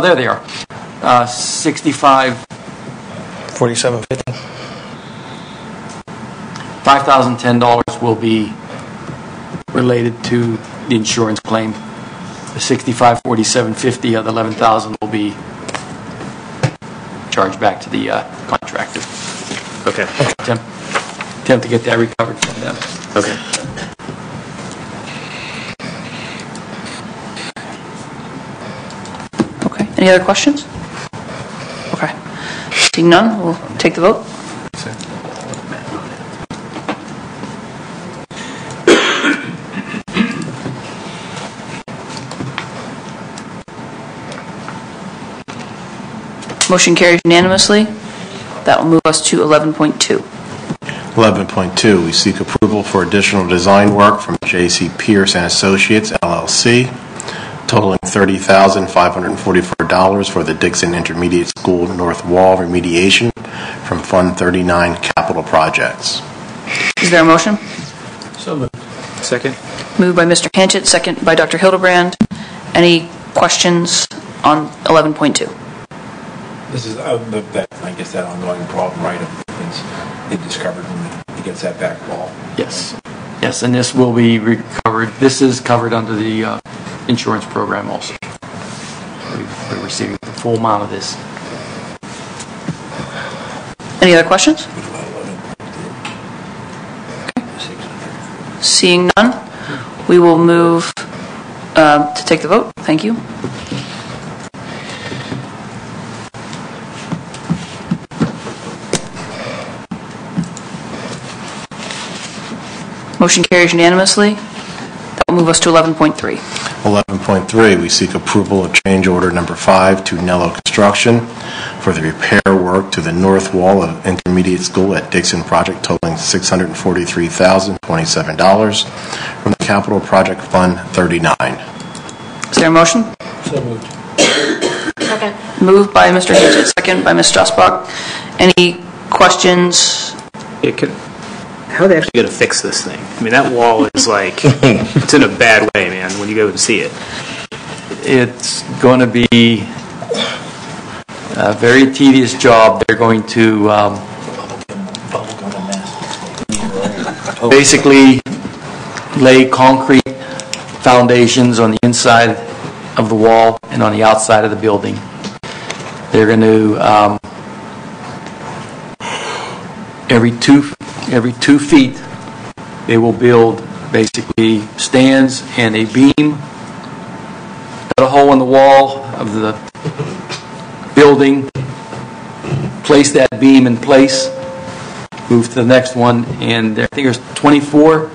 There they are. 65. 47.50. $5,010 will be related to the insurance claim. The $65,4750 of the $11,000 will be charged back to the contractor. Okay. Attempt to get that recovered from them. Okay. Okay. Any other questions? Okay. Seeing none, we'll take the vote. Motion carries unanimously. That will move us to 11.2. 11.2, we seek approval for additional design work from J.C. Pierce and Associates, LLC, totaling $30,544 for the Dixon Intermediate School North Wall remediation from Fund 39 Capital Projects. Is there a motion? So moved. Second. Moved by Mr. Hanchett, second by Dr. Hildebrand. Any questions on 11.2? This is, I guess, that ongoing problem, right, of things they discovered when he gets that back wall. Yes, and this will be recovered. This is covered under the insurance program also. We're receiving the full amount of this. Any other questions? Okay. Seeing none, we will move to take the vote. Thank you. Motion carries unanimously. That will move us to 11.3. 11.3, we seek approval of change order number 5 to Nello Construction for the repair work to the north wall of Intermediate School at Dixon project totaling $643,027 from the Capital Project Fund 39. Is there a motion? So moved. Second. Moved by Mr. Hanchett, second by Ms. Strasbach. Any questions? How are they actually going to fix this thing? I mean, that wall is like, it's in a bad way, man, when you go and see it. It's going to be a very tedious job. They're going to basically lay concrete foundations on the inside of the wall and on the outside of the building. They're going to every two feet they will build basically stands and a beam, cut a hole in the wall of the building, place that beam in place, move to the next one, and I think there's 24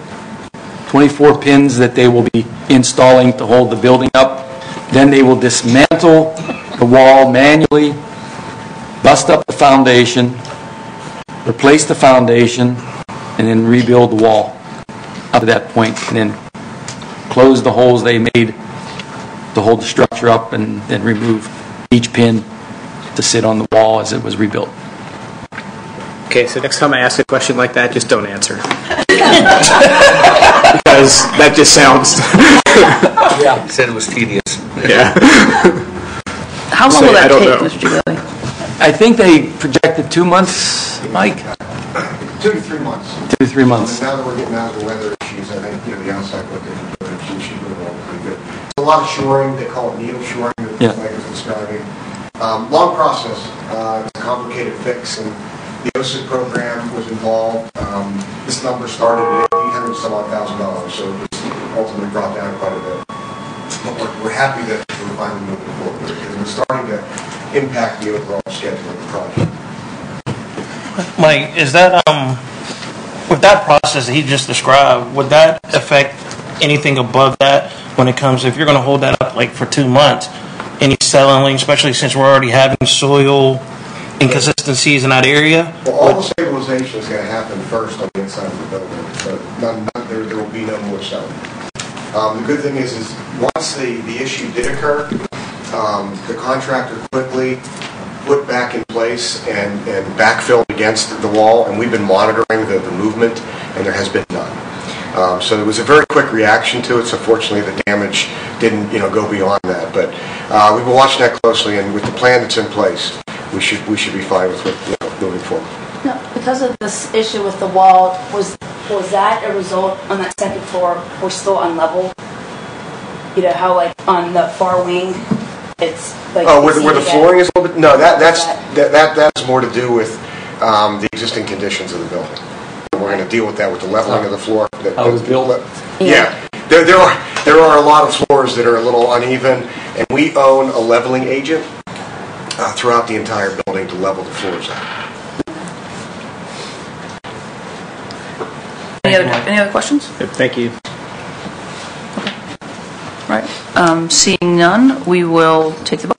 pins that they will be installing to hold the building up. Then they will dismantle the wall manually, bust up the foundation, replace the foundation, and then rebuild the wall up to that point, and then close the holes they made to hold the structure up, and then remove each pin to sit on the wall as it was rebuilt. Okay, so next time I ask a question like that, just don't answer. Because that just sounds... Yeah. He said it was tedious. Yeah. How long will that take, Mr. Gigliotti? I think they projected 2 months, Mike? 2 to 3 months. 2 to 3 months. Now that we're getting out of the weather issues, I think the outside look at it should move along pretty good. It's a lot of shoring. They call it needle shoring that Mike was describing. Long process. It's a complicated fix, and the OSID program was involved. This number started at $800 some odd thousand, so it was ultimately brought down quite a bit. But we're happy that we're finally moving forward because we're starting to impact the overall schedule of the project. Mike, is that with that process that he just described, would that affect anything above that when it comes, if you're going to hold that up like for 2 months, any settling, especially since we're already having soil inconsistencies in that area? Well, all the stabilization is going to happen first on the inside of the building, so there will be no more settling. The good thing is once the issue did occur, the contractor quickly put back in place and backfilled against the wall, and we've been monitoring the movement, and there has been none. So it was a very quick reaction to it. So fortunately, the damage didn't go beyond that. But we've been watching that closely, and with the plan that's in place, we should be fine with moving forward. No, because of this issue with the wall, was that a result on that second floor? We're still unlevel. You know how like on the far wing, it's like where the flooring is a little bit. No, that's more to do with the existing conditions of the building. We're going to deal with that with the leveling of the floor. How it was built. Yeah, there are a lot of floors that are a little uneven, and we own a leveling agent throughout the entire building to level the floors out. Any other questions? Thank you. Right. Seeing none, we will take the vote.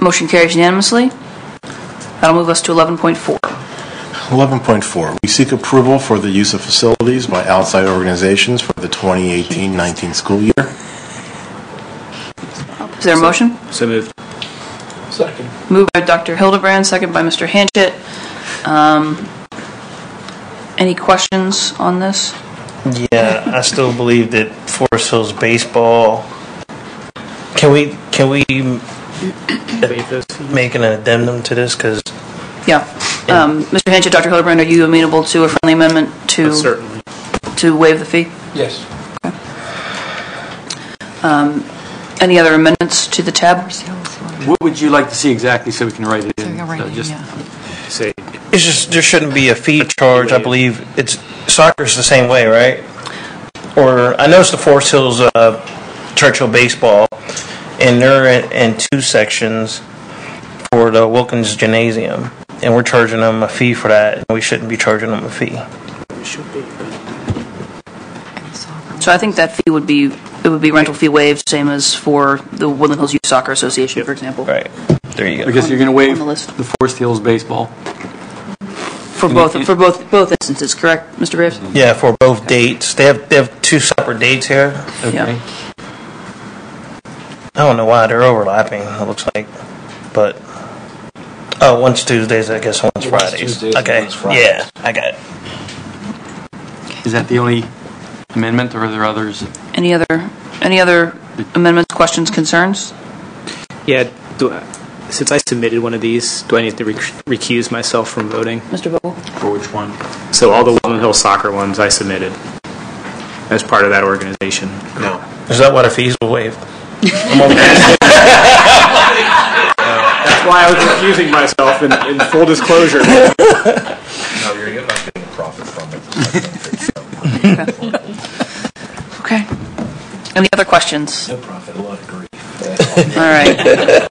Motion carries unanimously. That'll move us to 11.4. 11.4. We seek approval for the use of facilities by outside organizations for the 2018-19 school year. Is there a motion? So moved. Second. Moved by Dr. Hildebrand, second by Mr. Hanchett. Any questions on this? Yeah, I still believe that Forest Hills baseball. Can we make an addendum to this? Because Mr. Hanchett, Dr. Hildebrand, are you amenable to a friendly amendment to certainly to waive the fee? Yes. Okay. Any other amendments to the tab? What would you like to see exactly so we can write it in? Say it's just there shouldn't be a fee charge. I believe soccer's the same way, right? Or I noticed the Forest Hills Churchill baseball, and they're in 2 sections for the Wilkins Gymnasium, and we're charging them a fee for that, and we shouldn't be charging them a fee. it should be. So I think that fee would be rental fee waived, same as for the Woodland Hills Youth Soccer Association, for example. Right. There you go. Because you're going to waive the Forest Hills baseball. For both instances, correct, Mr. Graves? Yeah, for both dates. They have 2 separate dates here. Okay. Yeah. I don't know why they're overlapping, it looks like. But one's Tuesdays, I guess one's Fridays. Tuesdays, okay. one's Fridays. Yeah, I got it. Is that the only amendment, or are there others? Any other amendments, questions, concerns? Yeah. Since I submitted one of these, do I need to recuse myself from voting? Mr. Vogel? For which one? So all the Woodland Hill soccer ones I submitted as part of that organization. No. Is that why the fees were waived? That's why I was recusing myself in full disclosure. No, you're not getting a profit from it. Okay. Any other questions? No profit, a lot of grief. All right.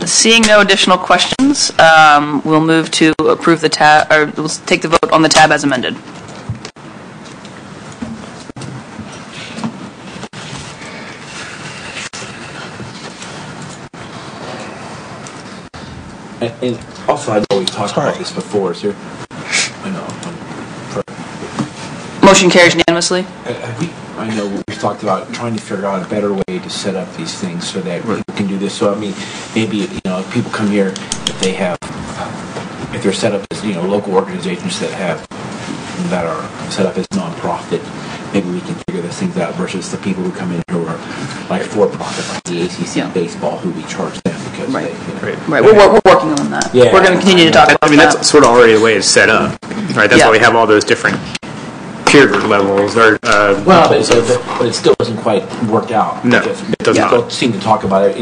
Seeing no additional questions, we'll move to approve the tab, or we'll take the vote on the tab as amended. And also, I know we've talked about this before. Is there? I know. Motion carries unanimously. I know we've talked about trying to figure out a better way to set up these things so that people can do this. So I mean, maybe if people come here, if they're set up as local organizations that are set up as nonprofit, maybe we can figure those things out versus the people who come in who are like for-profit, like the ACC baseball, who we charge them because Right. they. Right. We're working on that. Yeah. We're going to continue to talk about that. I mean, that's sort of already the way it's set up, right? That's why we have all those different tier group levels. Or but it still doesn't quite work out. No, because it does we not. still seem to talk about it.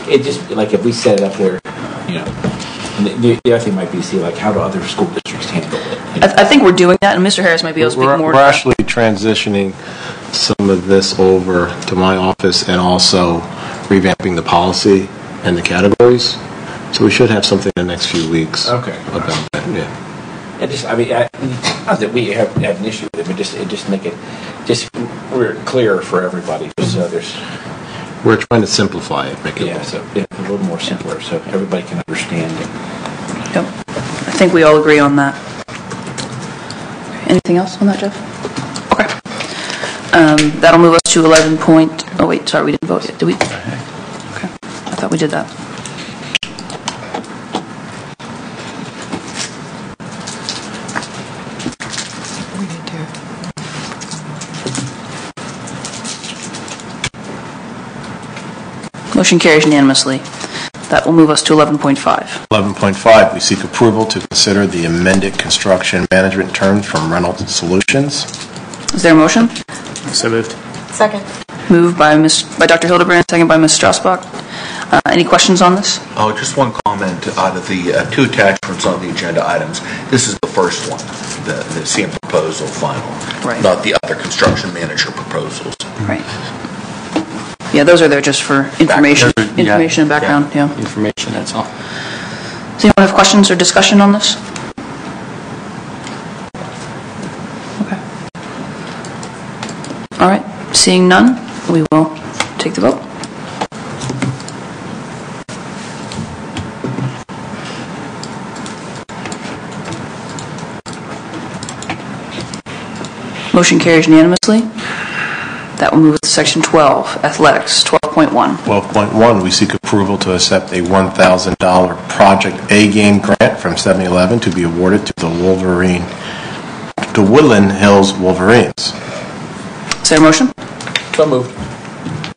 It just like if we set it up there, And the other thing might be to see how do other school districts handle it. I think we're doing that, and Mr. Harris might be able to speak more. We're actually transitioning some of this over to my office and also revamping the policy and the categories. So we should have something in the next few weeks. Okay. About that. Yeah. Not that we have an issue with it, but just make it we're clearer for everybody. So we're trying to simplify it, make it a little more simpler, so everybody can understand it. Yep. I think we all agree on that. Anything else on that, Jeff? Okay. That'll move us to 11 point. Oh wait, sorry, we didn't vote yet, did we? Okay. I thought we did that. Motion carries unanimously. That will move us to 11.5. 11.5, we seek approval to consider the amended construction management terms from Reynolds Solutions. Is there a motion? So moved. Second. Moved by Dr. Hildebrand, second by Ms. Strasbach. Any questions on this? Oh, just one comment out of the two attachments on the agenda items. This is the first one, the CM proposal final, right. Not the other construction manager proposals. Right. Yeah, those are there just for information, and background. Yeah. Information. That's all. Does anyone have questions or discussion on this? Okay. All right. Seeing none, we will take the vote. Motion carries unanimously. That will move us to Section 12, Athletics, 12.1. 12.1, we seek approval to accept a $1,000 Project A-Game grant from 7-Eleven to be awarded to the Woodland Hills Wolverines. Is there a motion? So moved.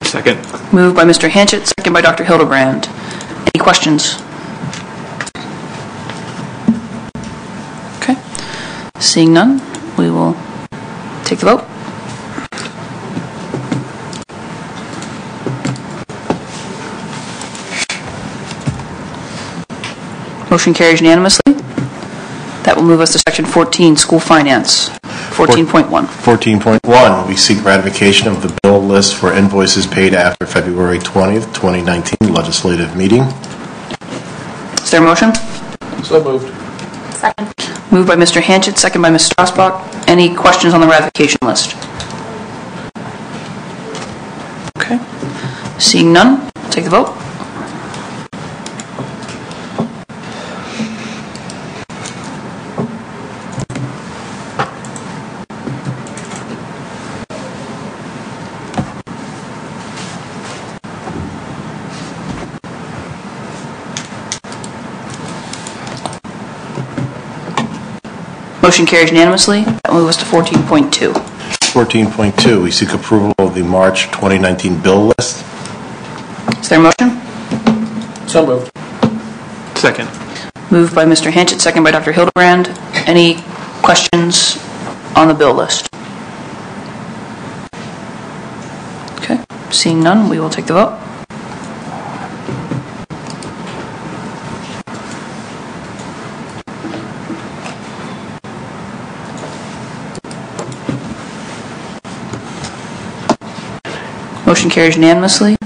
Second. Moved by Mr. Hanchett, second by Dr. Hildebrand. Any questions? Okay. Seeing none, we will take the vote. Motion carries unanimously. That will move us to Section 14, School Finance, 14.1. 14.1, we seek ratification of the bill list for invoices paid after February 20th, 2019 legislative meeting. Is there a motion? So moved. Second. Moved by Mr. Hanchett, second by Ms. Strasbach. Any questions on the ratification list? Okay. Seeing none, take the vote. Motion carries unanimously. That will move us to 14.2. 14.2, we seek approval of the March 2019 bill list. Is there a motion? So moved. Second. Moved by Mr. Hanchett, second by Dr. Hildebrand. Any questions on the bill list? Okay. Seeing none, we will take the vote. Motion carries unanimously.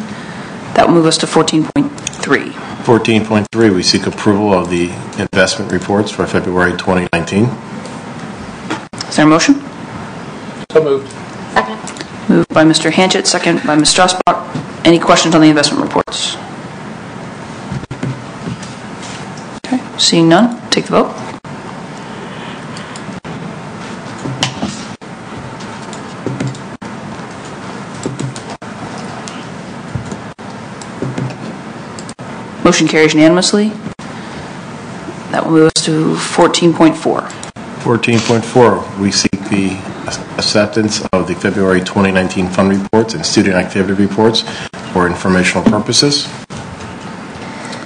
That will move us to 14.3. 14.3, we seek approval of the investment reports for February 2019. Is there a motion? So moved. Second. Moved by Mr. Hanchett, second by Ms. Strasbach. Any questions on the investment reports? Okay. Seeing none, take the vote. Motion carries unanimously. That will move us to 14.4. 14.4, we seek the acceptance of the February 2019 fund reports and student activity reports for informational purposes.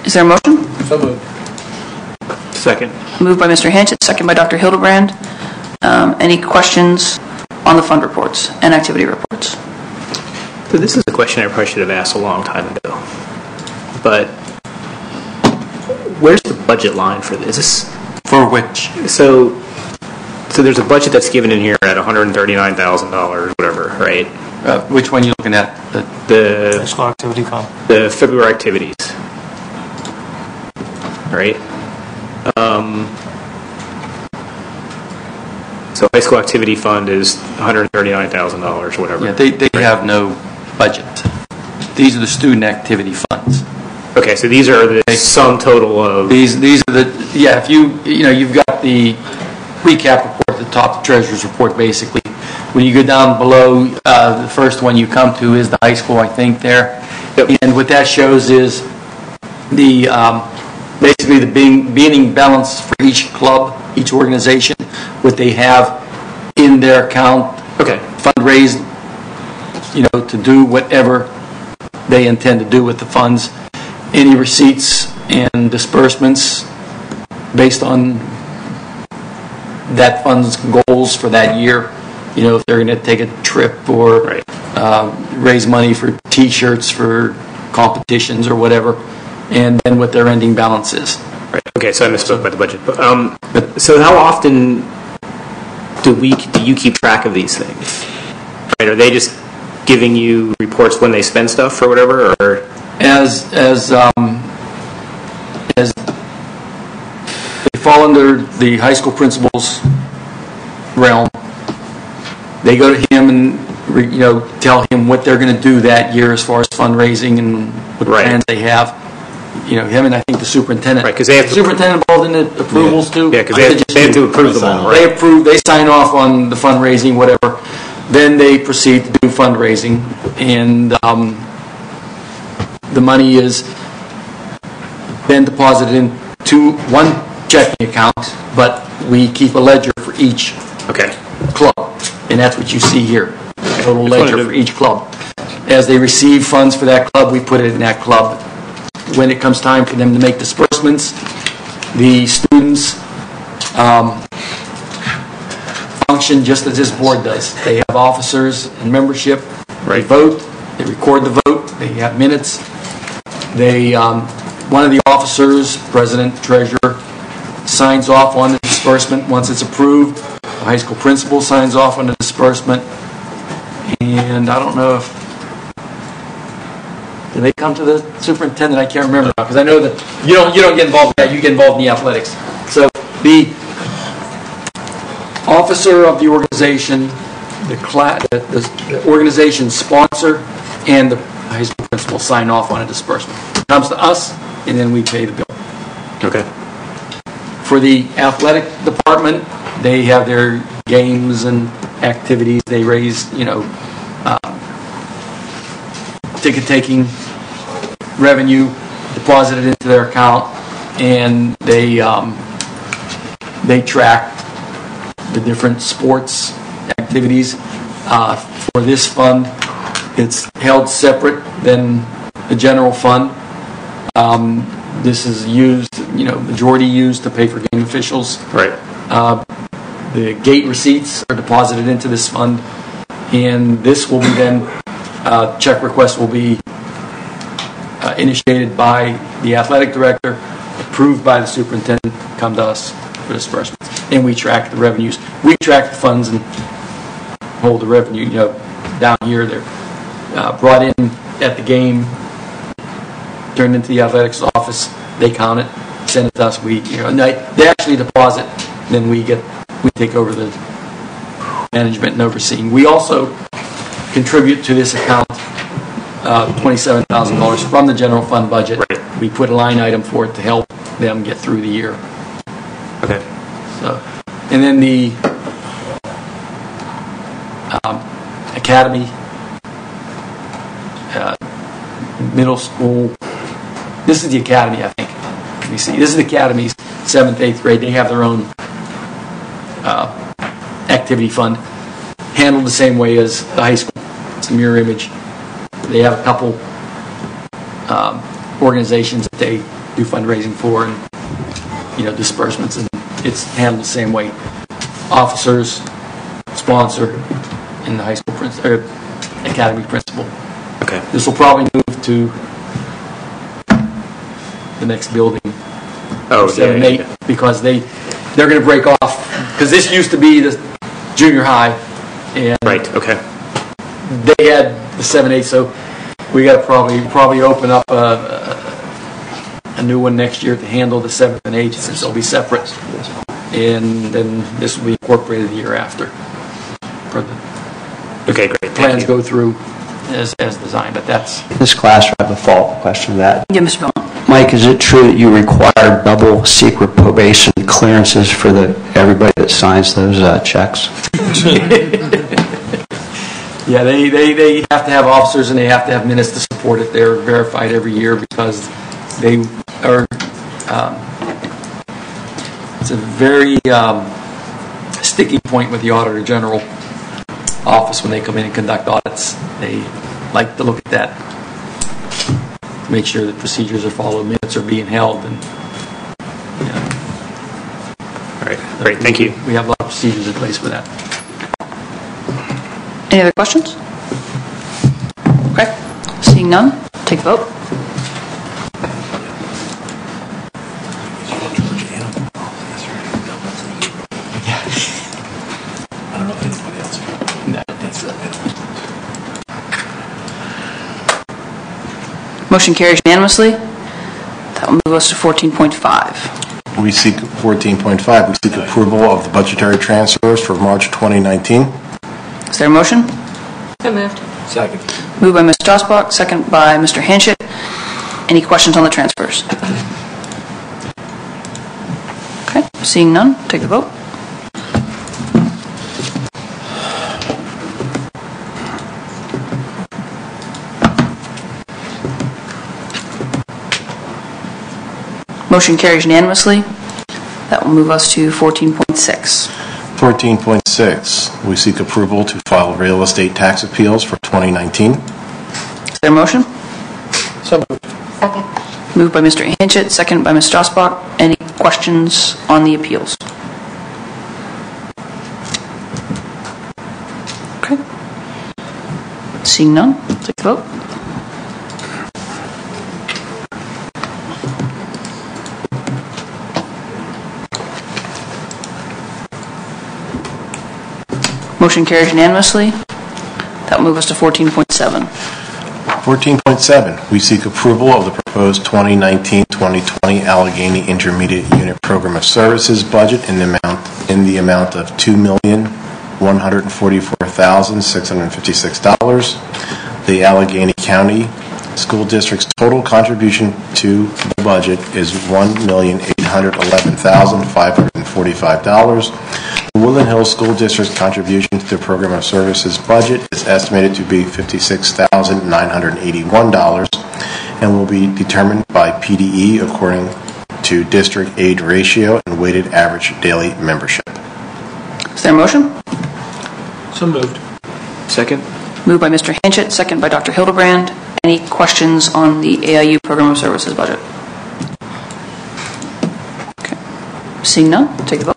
Is there a motion? So moved. Second. Moved by Mr. Hanchett, second by Dr. Hildebrand. Any questions on the fund reports and activity reports? So this is a question I probably should have asked a long time ago. But where's the budget line for this? For which? So there's a budget that's given in here at $139,000, whatever, right? Which one are you looking at? The High school activity fund. The February activities, right? So high school activity fund is $139,000, whatever. Yeah, they have no budget. These are the student activity funds. Okay, so these are the sum total of these are the if you've got the recap report at the top, the treasurer's report basically. When you go down below, the first one you come to is the high school, I think there. Yep. And what that shows is the basically the beginning balance for each club, each organization, what they have in their account, fundraise, to do whatever they intend to do with the funds. Any receipts and disbursements based on that fund's goals for that year. If they're going to take a trip or raise money for T-shirts for competitions or whatever, and then what their ending balance is. Right. Okay, so I misspoke about the budget. But so how often do you keep track of these things? Right? Are they just giving you reports when they spend stuff or whatever, or as they fall under the high school principal's realm, they go to him and tell him what they're going to do that year as far as fundraising and what plans they have. Him and I think the superintendent. Right, because they have the superintendent involved in the approvals too. Yeah, because they have to approve them all. They approve. They sign off on the fundraising, whatever. Then they proceed to do fundraising, and the money is then deposited into one checking account, but we keep a ledger for each club, and that's what you see here, total ledger for each club. As they receive funds for that club, we put it in that club. When it comes time for them to make disbursements, the students function just as this board does. They have officers and membership. They vote. They record the vote. They have minutes. They one of the officers, president, treasurer, signs off on the disbursement once it's approved. The high school principal signs off on the disbursement. And I don't know if do they come to the superintendent? I can't remember because I know that you don't get involved in that. You get involved in the athletics. So the officer of the organization, the organization sponsor, and the high school principal sign off on a disbursement. It comes to us, and then we pay the bill. Okay. For the athletic department, they have their games and activities. They raise, ticket-taking revenue deposited into their account, and they track the different sports activities. For this fund, it's held separate than the general fund. This is used, majority used to pay for game officials. Right. The gate receipts are deposited into this fund, and this will be then, check request will be initiated by the athletic director, approved by the superintendent, come to us for disbursements. And we track the revenues. We track the funds and hold the revenue, down here. They're brought in at the game, turned into the athletics office. They count it, send it to us. They actually deposit, then we take over the management and overseeing. We also contribute to this account $27,000 from the general fund budget. Right. We put a line item for it to help them get through the year. Okay. So, and then the academy, middle school, This is the academy, I think. Let me see. This is the academy's 7th, 8th grade. They have their own activity fund, handled the same way as the high school. It's a mirror image. They have a couple organizations that they do fundraising for, and disbursements, and it's handled the same way. Officers sponsor, and the high school academy principal. Okay. This will probably move to the next building. Oh, 7, 8, because they're going to break off, because this used to be the junior high, and right. Okay. They had the 7, 8, so we got to probably open up a new one next year to handle the 7th and 8th, since they'll be separate, and then this will be incorporated the year after. Okay, great. Plans go through as designed, but that's This class, I have a follow-up question to that. Yeah, Mr. Bell. Mike, is it true that you require double secret probation clearances for everybody that signs those checks? Yeah, they have to have officers, and they have to have minutes to support it. They're verified every year because they are. It's a very sticky point with the Auditor General office when they come in and conduct audits. They like to look at that, to make sure that procedures are followed, minutes are being held, and All right, great. Thank you. We have a lot of procedures in place for that. Any other questions? Okay. Seeing none, take a vote. Motion carries unanimously. That will move us to 14.5. We seek 14.5. We seek approval of the budgetary transfers for March 2019. Is there a motion? So moved. Second. Moved by Mr. Dossbach, second by Mr. Hanchett. Any questions on the transfers? Okay, seeing none, take the vote. Motion carries unanimously. That will move us to 14.6. 14.6. We seek approval to file real estate tax appeals for 2019. Is there a motion? So moved. Second. Moved by Mr. Hanchett, second by Ms. Dossbach. Any questions on the appeals? Okay. Seeing none, take the vote. Motion carries unanimously. That will move us to 14.7. 14.7. We seek approval of the proposed 2019-2020 Allegheny Intermediate Unit Program of Services budget in the amount of $2,144,656. The Allegheny County School District's total contribution to the budget is $1,811,545. The Woodland Hills School District's contribution to the Program of Services budget is estimated to be $56,981 and will be determined by PDE according to district aid ratio and weighted average daily membership. Is there a motion? So moved. Second. Moved by Mr. Hanchett, second by Dr. Hildebrand. Any questions on the AIU Program of Services budget? Okay. Seeing none, take the vote.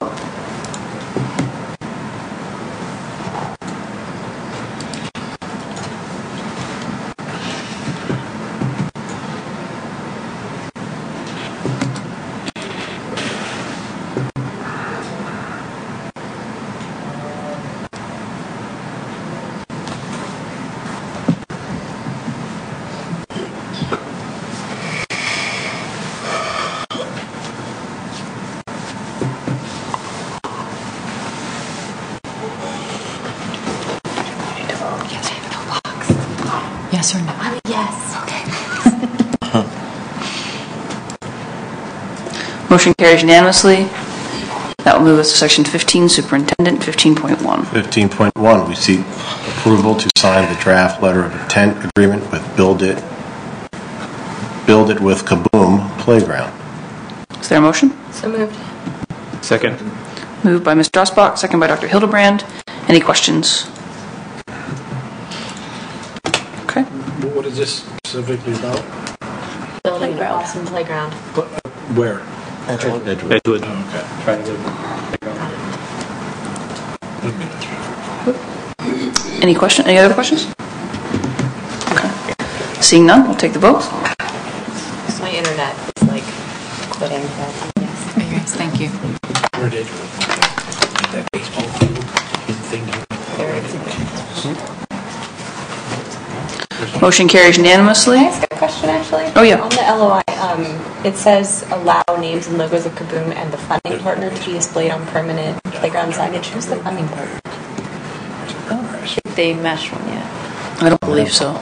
Yes or no? Yes. Okay. Motion carries unanimously. That will move us to Section 15, Superintendent, 15.1. 15.1. We seek approval to sign the draft letter of intent agreement with Build It Build It with Kaboom Playground. Is there a motion? So moved. Second. Moved by Ms. Drossbach, second by Dr. Hildebrand. Any questions? Okay. What is this specifically about? Building an awesome playground. Where? Edgewood. Okay. Trying to Any question? Any other questions? Okay. Seeing none, we'll take the vote. My internet is like quitting. Yes. Yes, thank you. Where did you? That baseball field thing. Motion carries unanimously. Can I ask a question, actually? Oh, yeah. On the LOI, it says allow names and logos of Kaboom and the funding partner to be displayed on permanent playground signage. Who's the funding partner? They meshed one yet. I don't believe so.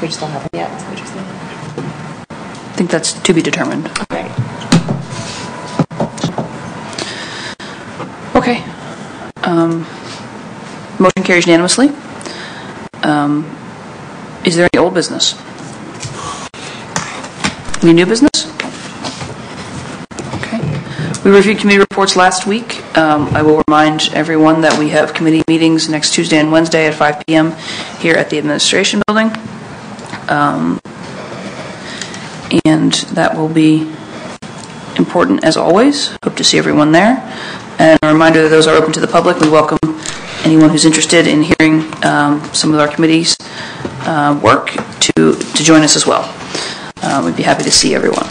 We just don't have it yet. That's what you're saying. I think that's to be determined. Right. Okay. Motion carries unanimously. Is there any old business? Any new business? Okay. We reviewed committee reports last week. I will remind everyone that we have committee meetings next Tuesday and Wednesday at 5 p.m. here at the administration building. And that will be important as always. Hope to see everyone there. And a reminder that those are open to the public. We welcome anyone who's interested in hearing some of our committee's work to join us as well. We'd be happy to see everyone.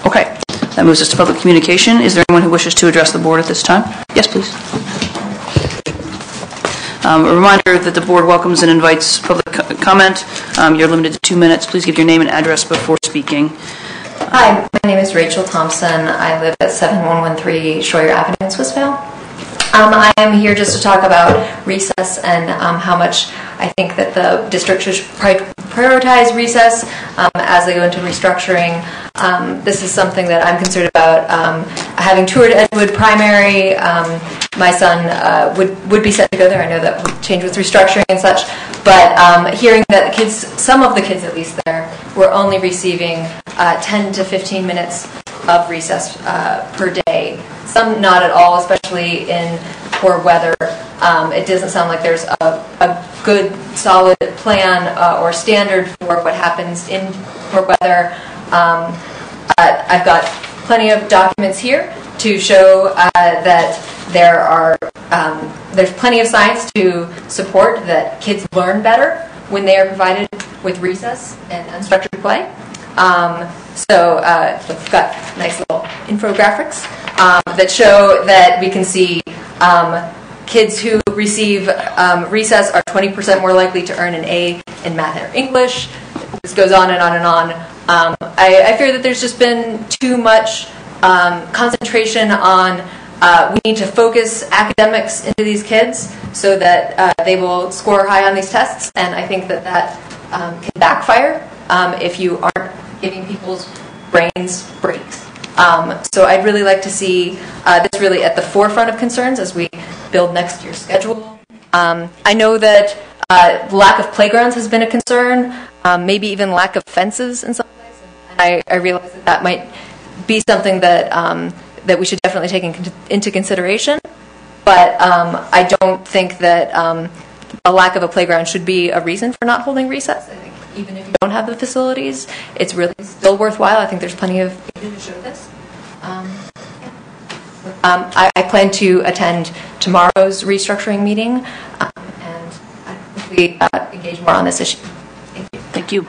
Okay, that moves us to public communication. Is there anyone who wishes to address the board at this time? Yes, please. A reminder that the board welcomes and invites public comment. You're limited to 2 minutes. Please give your name and address before speaking. Hi, my name is Rachel Thompson. I live at 7113 Schroyer Avenue in Swissvale. I am here just to talk about recess and how much I think that the district should prioritize recess as they go into restructuring. This is something that I'm concerned about. Having toured Edgewood Primary, my son would be set to go there. I know that would change with restructuring and such, but hearing that the kids, some of the kids at least there, were only receiving 10 to 15 minutes of recess per day. Some not at all, especially in poor weather. It doesn't sound like there's a good, solid plan or standard for what happens in poor weather. I've got plenty of documents here to show that there's plenty of science to support that kids learn better when they are provided with recess and unstructured play. So we've got nice little infographics that show that we can see kids who receive recess are 20% more likely to earn an A in math or English. This goes on and on and on. I fear that there's just been too much concentration on we need to focus academics into these kids so that they will score high on these tests, and I think that can backfire if you aren't giving people's brains breaks. So I'd really like to see this really at the forefront of concerns as we build next year's schedule. I know that lack of playgrounds has been a concern, maybe even lack of fences in some places. And I realize that might be something that that we should definitely take into consideration. But I don't think that a lack of a playground should be a reason for not holding recess. I think even if you don't have the facilities, it's really still worthwhile. I think there's plenty of data to show this. I plan to attend tomorrow's restructuring meeting, and hopefully engage more on this issue. Thank you. Thank you.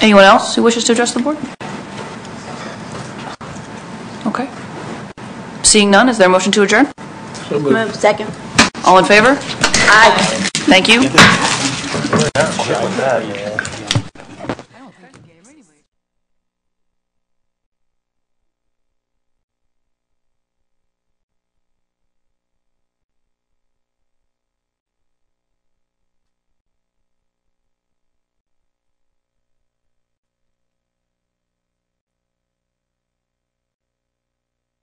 Anyone else who wishes to address the board? Okay. Seeing none, is there a motion to adjourn? So moved. Second. All in favor? Aye. Thank you.